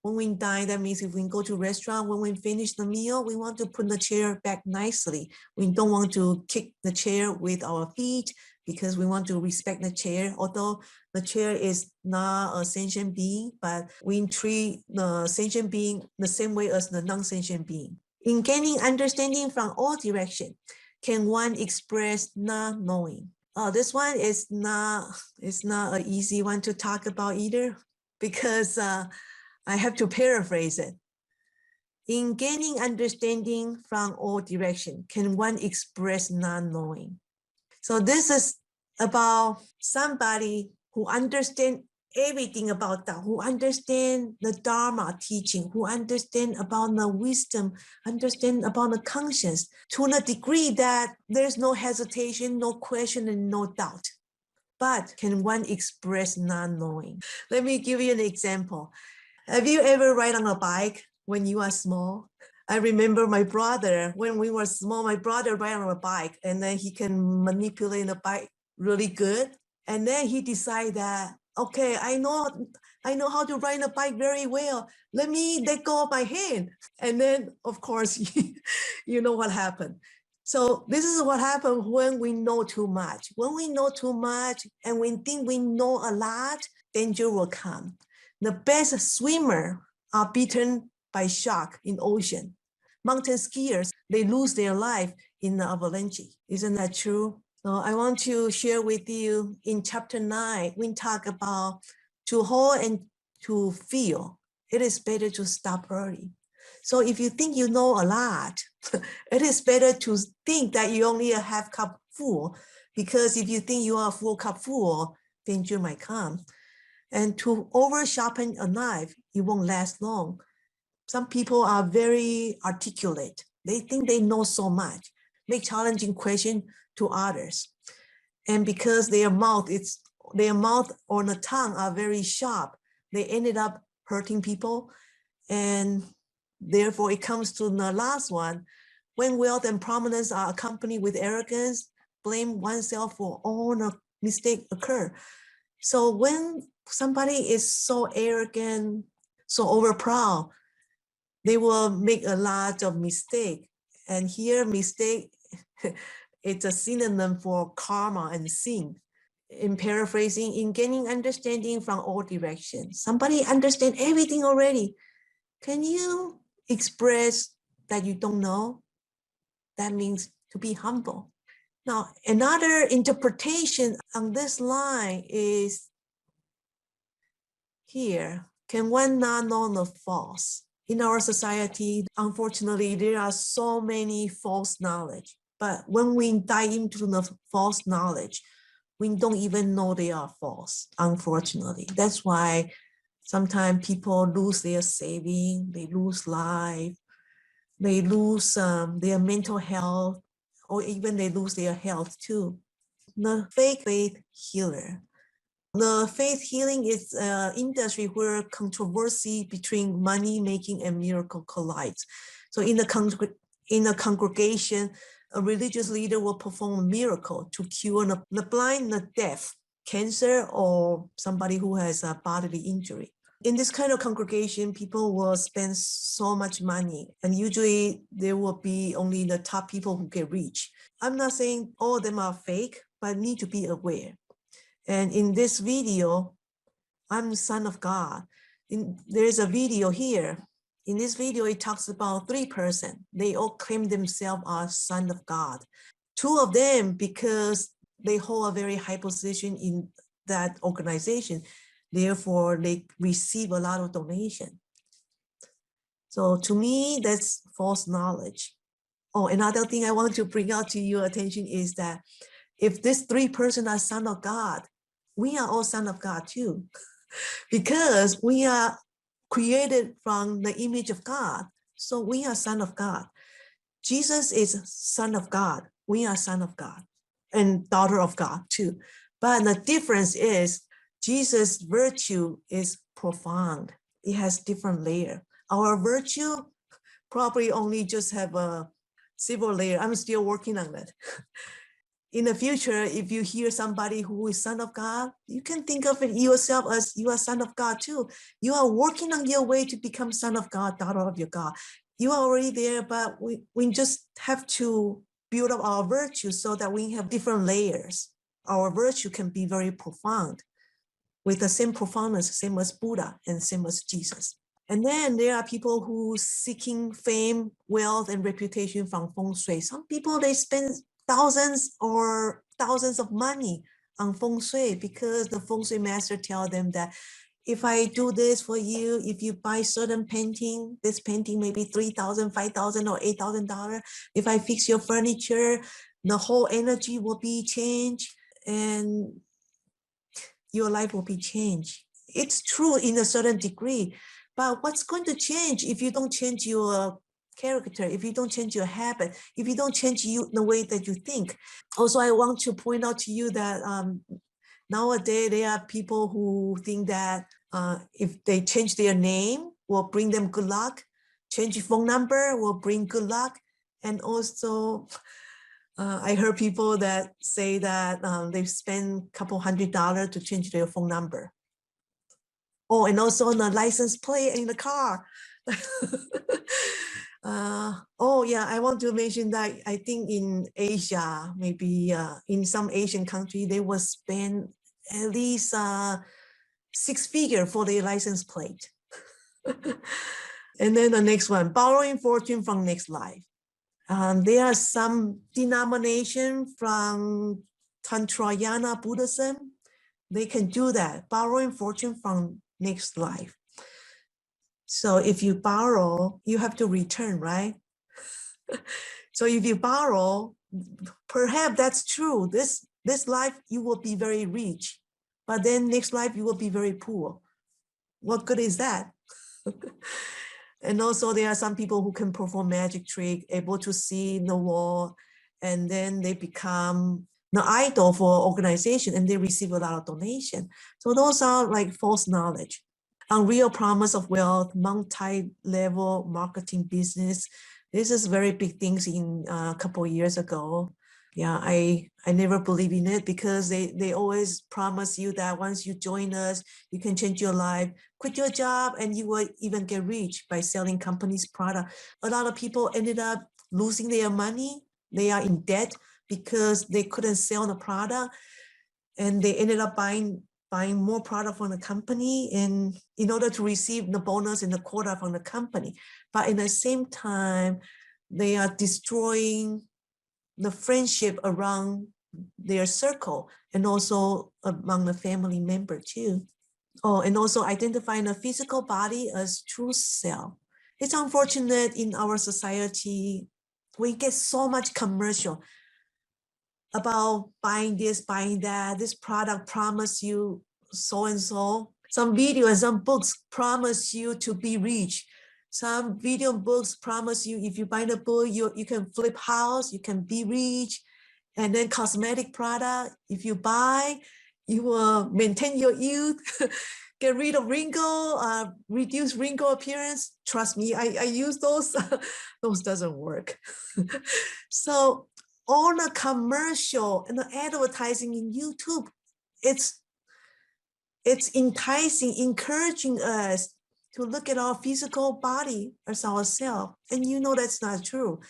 When we dine, that means if we go to a restaurant, when we finish the meal, we want to put the chair back nicely. We don't want to kick the chair with our feet because we want to respect the chair. Although the chair is not a sentient being, but we treat the sentient being the same way as the non-sentient being. In gaining understanding from all directions, can one express not knowing? Oh, this one is not an easy one to talk about either, because I have to paraphrase it. In gaining understanding from all directions, can one express not knowing? So this is about somebody who understands everything about that, who understand the Dharma teaching, who understand about the wisdom, understand about the conscience, to the degree that there's no hesitation, no question, and no doubt. But can one express not knowing? Let me give you an example. Have you ever ride on a bike when you are small? I remember my brother, when we were small, my brother ride on a bike and then he can manipulate the bike really good. And then he decided that, okay, I know how to ride a bike very well. Let me let go of my hand. And then, of course, you know what happened. So this is what happens when we know too much. When we know too much and we think we know a lot, danger will come. The best swimmer are beaten by shark in ocean. Mountain skiers, they lose their life in the avalanche. Isn't that true? So I want to share with you in chapter 9, we talk about to hold and to feel. It is better to stop early. So if you think you know a lot, it is better to think that you only a half cup full, because if you think you are a full cup full, danger might come. And to over sharpen a knife, it won't last long. Some people are very articulate. They think they know so much, make challenging questions to others. And because their mouth or the tongue are very sharp, they ended up hurting people. And therefore it comes to the last one. When wealth and prominence are accompanied with arrogance, blame oneself for all the mistakes occur. So when somebody is so arrogant, so overproud, they will make a lot of mistake. And here mistake, it's a synonym for karma and sin. In paraphrasing, in gaining understanding from all directions. Somebody understand everything already. Can you express that you don't know? That means to be humble. Now, another interpretation on this line is here. Can one not know the false? In our society, unfortunately, there are so many false knowledge. But when we dive into the false knowledge, we don't even know they are false, unfortunately. That's why sometimes people lose their saving, they lose life, they lose their mental health, or even they lose their health too. The fake faith healer. The faith healing is an industry where controversy between money making and miracle collides. So in a congregation, a religious leader will perform a miracle to cure the blind, the deaf, cancer, or somebody who has a bodily injury. In this kind of congregation, people will spend so much money, and usually there will be only the top people who get rich. I'm not saying all of them are fake, but need to be aware. And in this video, I'm the Son of God. There's a video here. In this video, it talks about 3 persons. They all claim themselves as Son of God. 2 of them, because they hold a very high position in that organization, therefore they receive a lot of donation. So to me, that's false knowledge. Oh, another thing I want to bring out to your attention is that if these 3 persons are Son of God, we are all Son of God too, because we are created from the image of God. So we are Son of God. Jesus is Son of God. We are Son of God and daughter of God too. But the difference is Jesus' virtue is profound. It has different layer. Our virtue probably only just have a civil layer. I'm still working on that. In the future, if you hear somebody who is Son of God, you can think of it yourself as you are Son of God too. You are working on your way to become Son of God, daughter of your God. You are already there, but we just have to build up our virtue so that we have different layers. Our virtue can be very profound, with the same profoundness, same as Buddha and same as Jesus. And then there are people who seeking fame, wealth, and reputation from feng shui. Some people, they spend thousands of money on feng shui because the feng shui master tell them that if I do this for you, if you buy certain painting, this painting may be $3,000, $5,000, or $8,000. If I fix your furniture, the whole energy will be changed and your life will be changed. it's true in a certain degree, but what's going to change if you don't change your character, if you don't change your habit, if you don't change the way that you think? Also, I want to point out to you that nowadays there are people who think that if they change their name will bring them good luck, change phone number will bring good luck. And also I heard people that say that they've spent a couple $100 to change their phone number. Oh, and also on the license plate in the car. Oh yeah, I want to mention that I think in Asia, maybe in some Asian country, they will spend at least 6 figures for their license plate. And then the next one, borrowing fortune from next life. There are some denomination from Tantrayana Buddhism. They can do that, borrowing fortune from next life. So if you borrow, you have to return, right? So if you borrow, perhaps that's true. This life, you will be very rich, but then next life, you will be very poor. What good is that? And also there are some people who can perform magic trick, able to see the wall, and then they become the idol for organization and they receive a lot of donation. So those are like false knowledge. Unreal promise of wealth, multi-level marketing business. This is very big things in a couple of years ago. Yeah, I never believe in it because they always promise you that once you join us, you can change your life, quit your job, and you will even get rich by selling companies' product. A lot of people ended up losing their money. They are in debt because they couldn't sell the product, and they ended up buying more product from the company and in order to receive the bonus and the quota from the company. But at the same time, they are destroying the friendship around their circle and also among the family member too. Oh, and also identifying the physical body as true self. It's unfortunate in our society, we get so much commercial about buying this, buying that, this product promise you so and so. Some video and some books promise you to be rich. Some video books promise you if you buy the book, you can flip house, you can be rich. And then cosmetic product, if you buy, you will maintain your youth, get rid of wrinkle, reduce wrinkle appearance. Trust me, I use those. Those doesn't work. So all the commercial and the advertising in YouTube, it's enticing, encouraging us to look at our physical body as ourselves. And you know that's not true.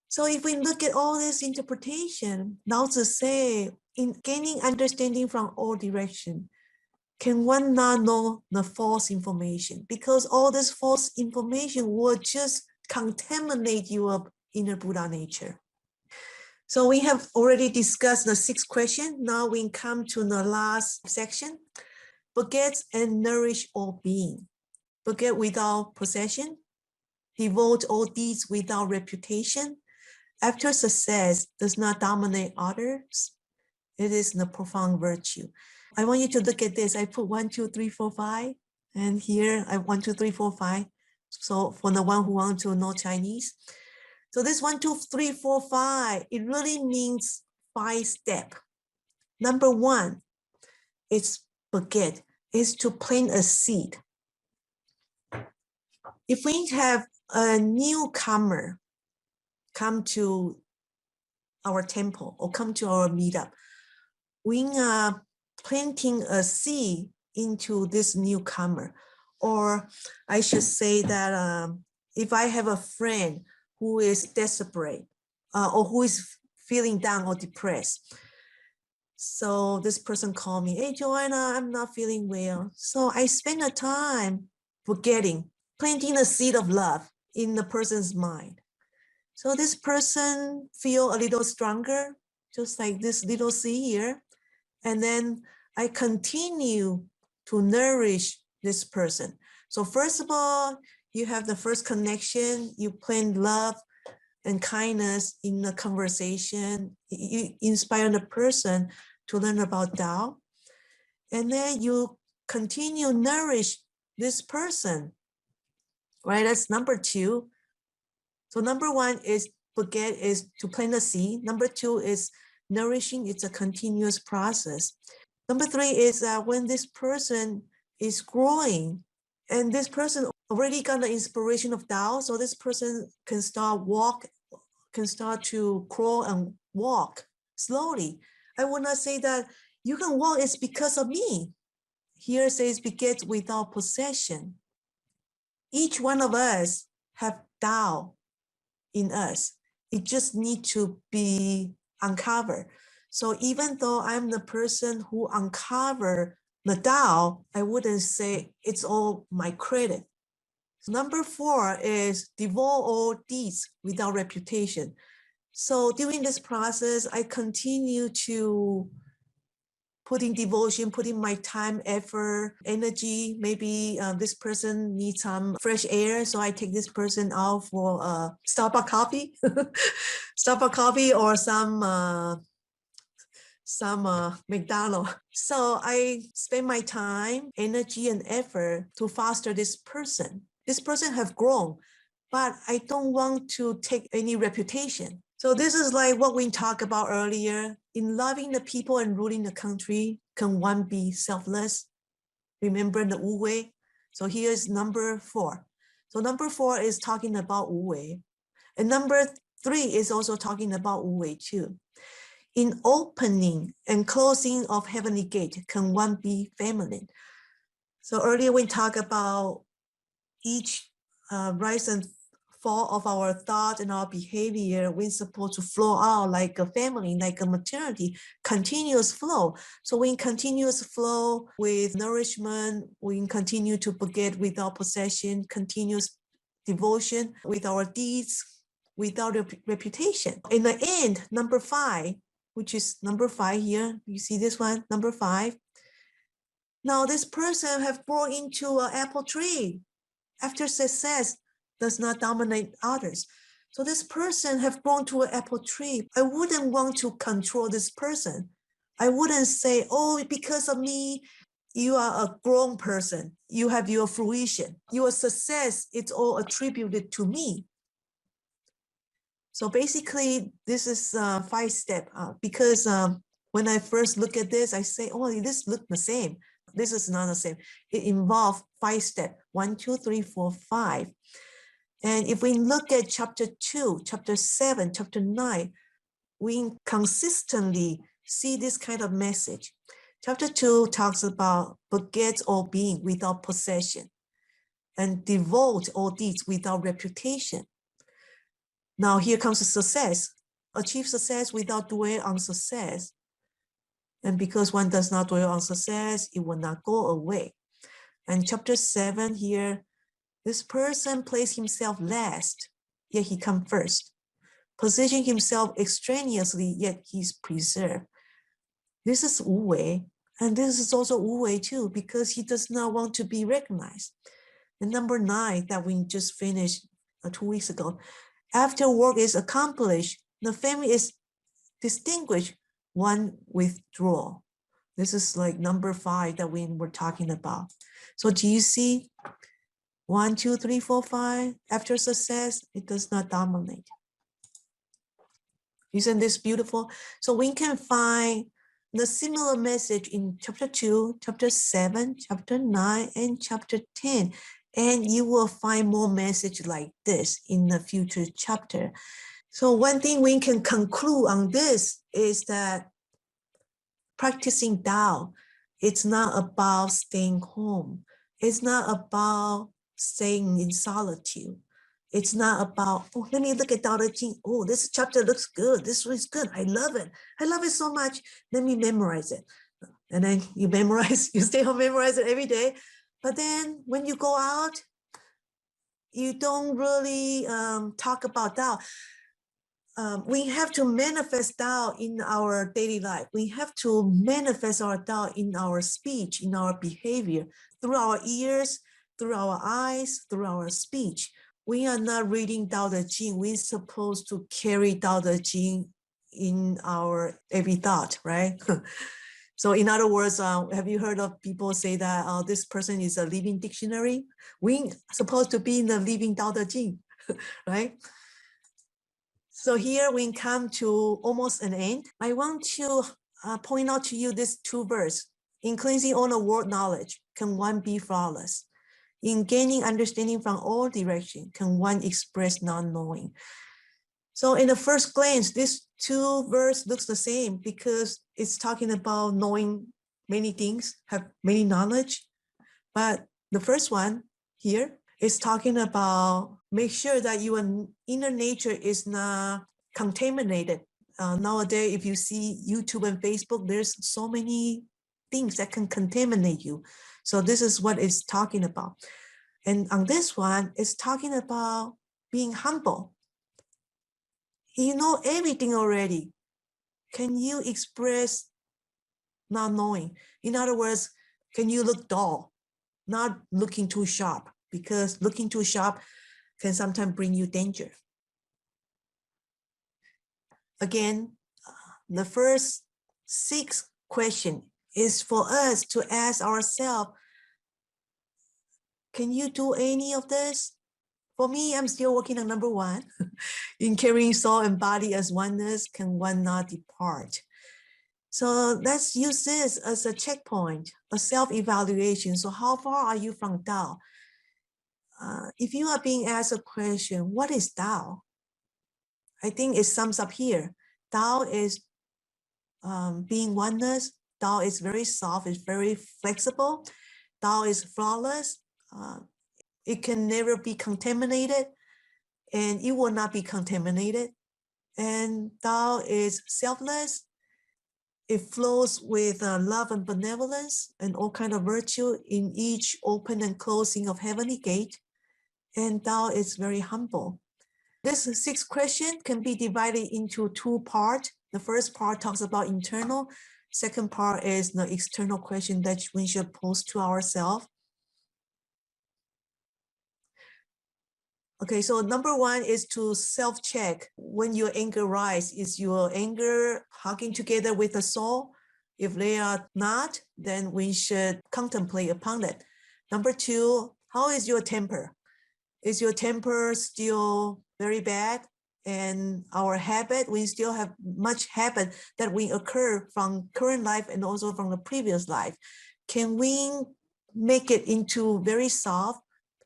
So if we look at all this interpretation, Laozi say, in gaining understanding from all direction, can one not know the false information? Because all this false information will just contaminate your inner Buddha nature. So we have already discussed the 6 questions. Now we come to the last section. Beget and nourish all being. Beget without possession. Devote all deeds without reputation. After success does not dominate others. It is the profound virtue. I want you to look at this. I put 1, 2, 3, 4, 5. And here I 1, 2, 3, 4, 5. So for the one who wants to know Chinese. So this 1, 2, 3, 4, 5, it really means 5 steps. Number 1, it's beget, is to plant a seed. If we have a newcomer come to our temple or come to our meetup, we are planting a seed into this newcomer. Or I should say that if I have a friend who is desperate or who is feeling down or depressed, so this person called me, hey, Joanna, I'm not feeling well. So I spend the time forgetting, planting a seed of love in the person's mind. So this person feel a little stronger, just like this little seed here. And then I continue to nourish this person. So first of all, you have the first connection, you plant love and kindness in the conversation, you inspire the person to learn about Tao. And then you continue nourish this person, right? That's number 2. So number 1 is forget is to plant the seed. Number 2 is nourishing. It's a continuous process. Number 3 is that when this person is growing and this person already got the inspiration of Tao, so this person can start to crawl and walk slowly. I would not say that you can walk is because of me. Here it says begets without possession. Each one of us have Tao in us. It just needs to be uncovered. So even though I'm the person who uncovered the Tao, I wouldn't say it's all my credit. So number 4 is devote all deeds without reputation. So during this process, I continue to put in devotion, put in my time, effort, energy. Maybe this person needs some fresh air, so I take this person out for Starbucks coffee, Starbucks coffee, or some McDonald's. So I spend my time, energy, and effort to foster this person. This person have grown, but I don't want to take any reputation. So this is like what we talked about earlier. In loving the people and ruling the country, can one be selfless? Remember the Wu Wei? So here's number 4. So number 4 is talking about Wu Wei. And number 3 is also talking about Wu Wei too. In opening and closing of heavenly gate, can one be feminine? So earlier we talked about each rise and fall of our thought and our behavior. We're supposed to flow out like a family, like a maternity, continuous flow. So we continuous flow with nourishment, we continue to forget without possession, continuous devotion with our deeds, without reputation. In the end, number 5, which is number 5 here, you see this one, number 5. Now this person have grown into an apple tree. After success does not dominate others. So this person have grown to an apple tree. I wouldn't want to control this person. I wouldn't say, oh, because of me, you are a grown person. You have your fruition. Your success, it's all attributed to me. So basically, this is 5 steps because when I first look at this, I say, oh, this looks the same. This is not the same. It involves 5 steps, 1, 2, 3, 4, 5. And if we look at chapter 2, chapter 7, chapter 9, we consistently see this kind of message. Chapter 2 talks about forget all being without possession and devote all deeds without reputation. Now here comes the success. Achieve success without dwell on success. And because one does not dwell on success, it will not go away. And chapter 7 here, this person placed himself last, yet he comes first. Position himself extraneously, yet he's preserved. This is Wu Wei, and this is also Wu Wei too, because he does not want to be recognized. And number 9 that we just finished 2 weeks ago, after work is accomplished, the family is distinguished, one withdraw. This is like number 5 that we were talking about. So do you see 1, 2, 3, 4, 5, after success, it does not dominate. Isn't this beautiful? So we can find the similar message in chapter 2, chapter 7, chapter 9, and chapter 10. And you will find more message like this in the future chapter. So one thing we can conclude on this is that practicing Tao, it's not about staying home. It's not about staying in solitude. It's not about, oh, let me look at Tao Te Ching. Oh, this chapter looks good. This is good. I love it. I love it so much. Let me memorize it. And then you memorize, you stay home, memorize it every day. But then when you go out, you don't really talk about Tao. We have to manifest Tao in our daily life. We have to manifest our Tao in our speech, in our behavior, through our ears, through our eyes, through our speech. We are not reading Tao Te Ching. We're supposed to carry Tao Te Ching in our every thought, right? So in other words, have you heard of people say that this person is a living dictionary? We're supposed to be in the living Tao Te Ching, right? So here we come to almost an end. I want to point out to you these two verses. In cleansing all the world knowledge, can one be flawless? In gaining understanding from all directions, can one express non-knowing? So in the first glance, this two verse looks the same because it's talking about knowing many things, have many knowledge. But the first one here is talking about make sure that your inner nature is not contaminated. Nowadays, if you see YouTube and Facebook, there's so many things that can contaminate you. So this is what it's talking about. And on this one, it's talking about being humble. You know everything already. Can you express not knowing? In other words, can you look dull, not looking too sharp? Because looking too sharp can sometimes bring you danger. Again, the first 6 questions is for us to ask ourselves, can you do any of this? For me, I'm still working on number 1. In carrying soul and body as oneness, can one not depart? So let's use this as a checkpoint, a self-evaluation. So how far are you from Tao? If you are being asked a question, what is Tao? I think it sums up here. Tao is being oneness. Tao is very soft, it's very flexible. Tao is flawless. It can never be contaminated, and it will not be contaminated. And Tao is selfless. It flows with love and benevolence and all kind of virtue in each open and closing of heavenly gate. And Tao is very humble. This 6 question can be divided into 2 parts. The first part talks about internal. Second part is the external question that we should pose to ourselves. Okay, so number 1 is to self-check. When your anger rises, is your anger hugging together with the soul? If they are not, then we should contemplate upon it. Number 2, how is your temper? Is your temper still very bad? And our habit, we still have much habit that we occur from current life and also from the previous life. Can we make it into very soft,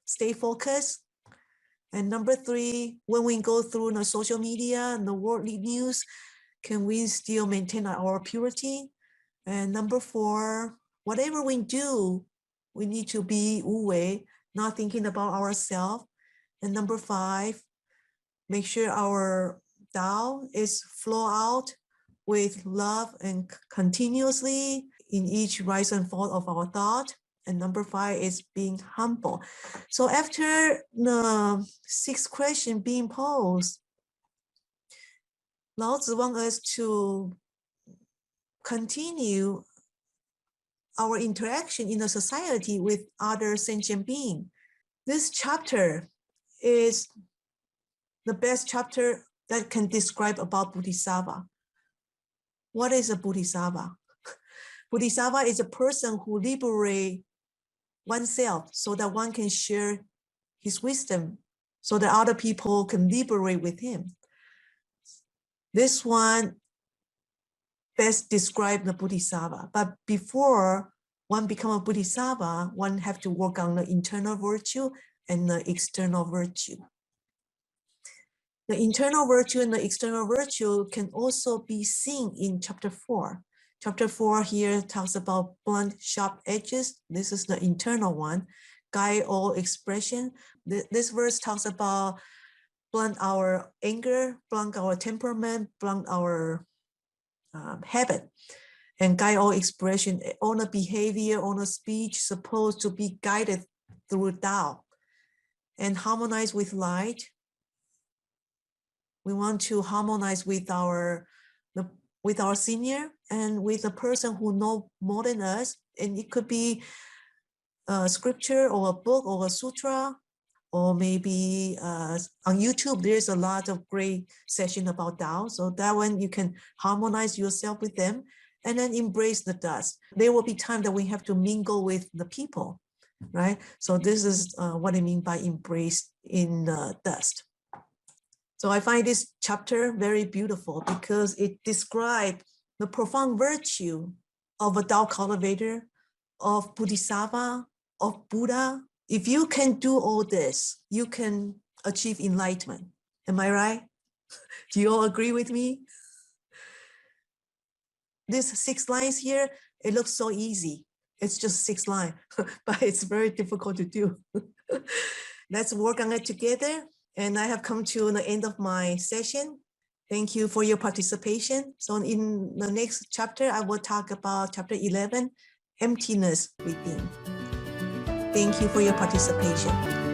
stay focused? And number 3, when we go through the social media and the worldly news, can we still maintain our purity? And number 4, whatever we do, we need to be wu-wei, not thinking about ourselves. And number 5, make sure our Tao is flow out with love and continuously in each rise and fall of our thought. And number 5 is being humble. So after the 6th question being posed, Laozi wants us to continue our interaction in the society with other sentient beings. This chapter is the best chapter that can describe about Bodhisattva. What is a Bodhisattva? Bodhisattva is a person who liberates oneself so that one can share his wisdom, so that other people can liberate with him. This one best describes the Bodhisattva. But before one become a Bodhisattva, one have to work on the internal virtue and the external virtue. The internal virtue and the external virtue can also be seen in chapter 4. Chapter 4 here talks about blunt, sharp edges. This is the internal one. Guide all expression. This verse talks about blunt our anger, blunt our temperament, blunt our habit, and guide all expression. All the behavior, all the speech supposed to be guided through Tao and harmonize with light. We want to harmonize with our senior and with a person who knows more than us. And it could be a scripture or a book or a sutra, or maybe on YouTube, there's a lot of great session about Tao. So that one, you can harmonize yourself with them and then embrace the dust. There will be time that we have to mingle with the people, right? So this is what I mean by embrace in the dust. So I find this chapter very beautiful because it describes the profound virtue of a Tao cultivator, of Bodhisattva, of Buddha. If you can do all this, you can achieve enlightenment. Am I right? Do you all agree with me? These 6 lines here, it looks so easy. It's just 6 lines, but it's very difficult to do. Let's work on it together. And I have come to the end of my session. Thank you for your participation. So in the next chapter, I will talk about chapter 11, emptiness within. Thank you for your participation.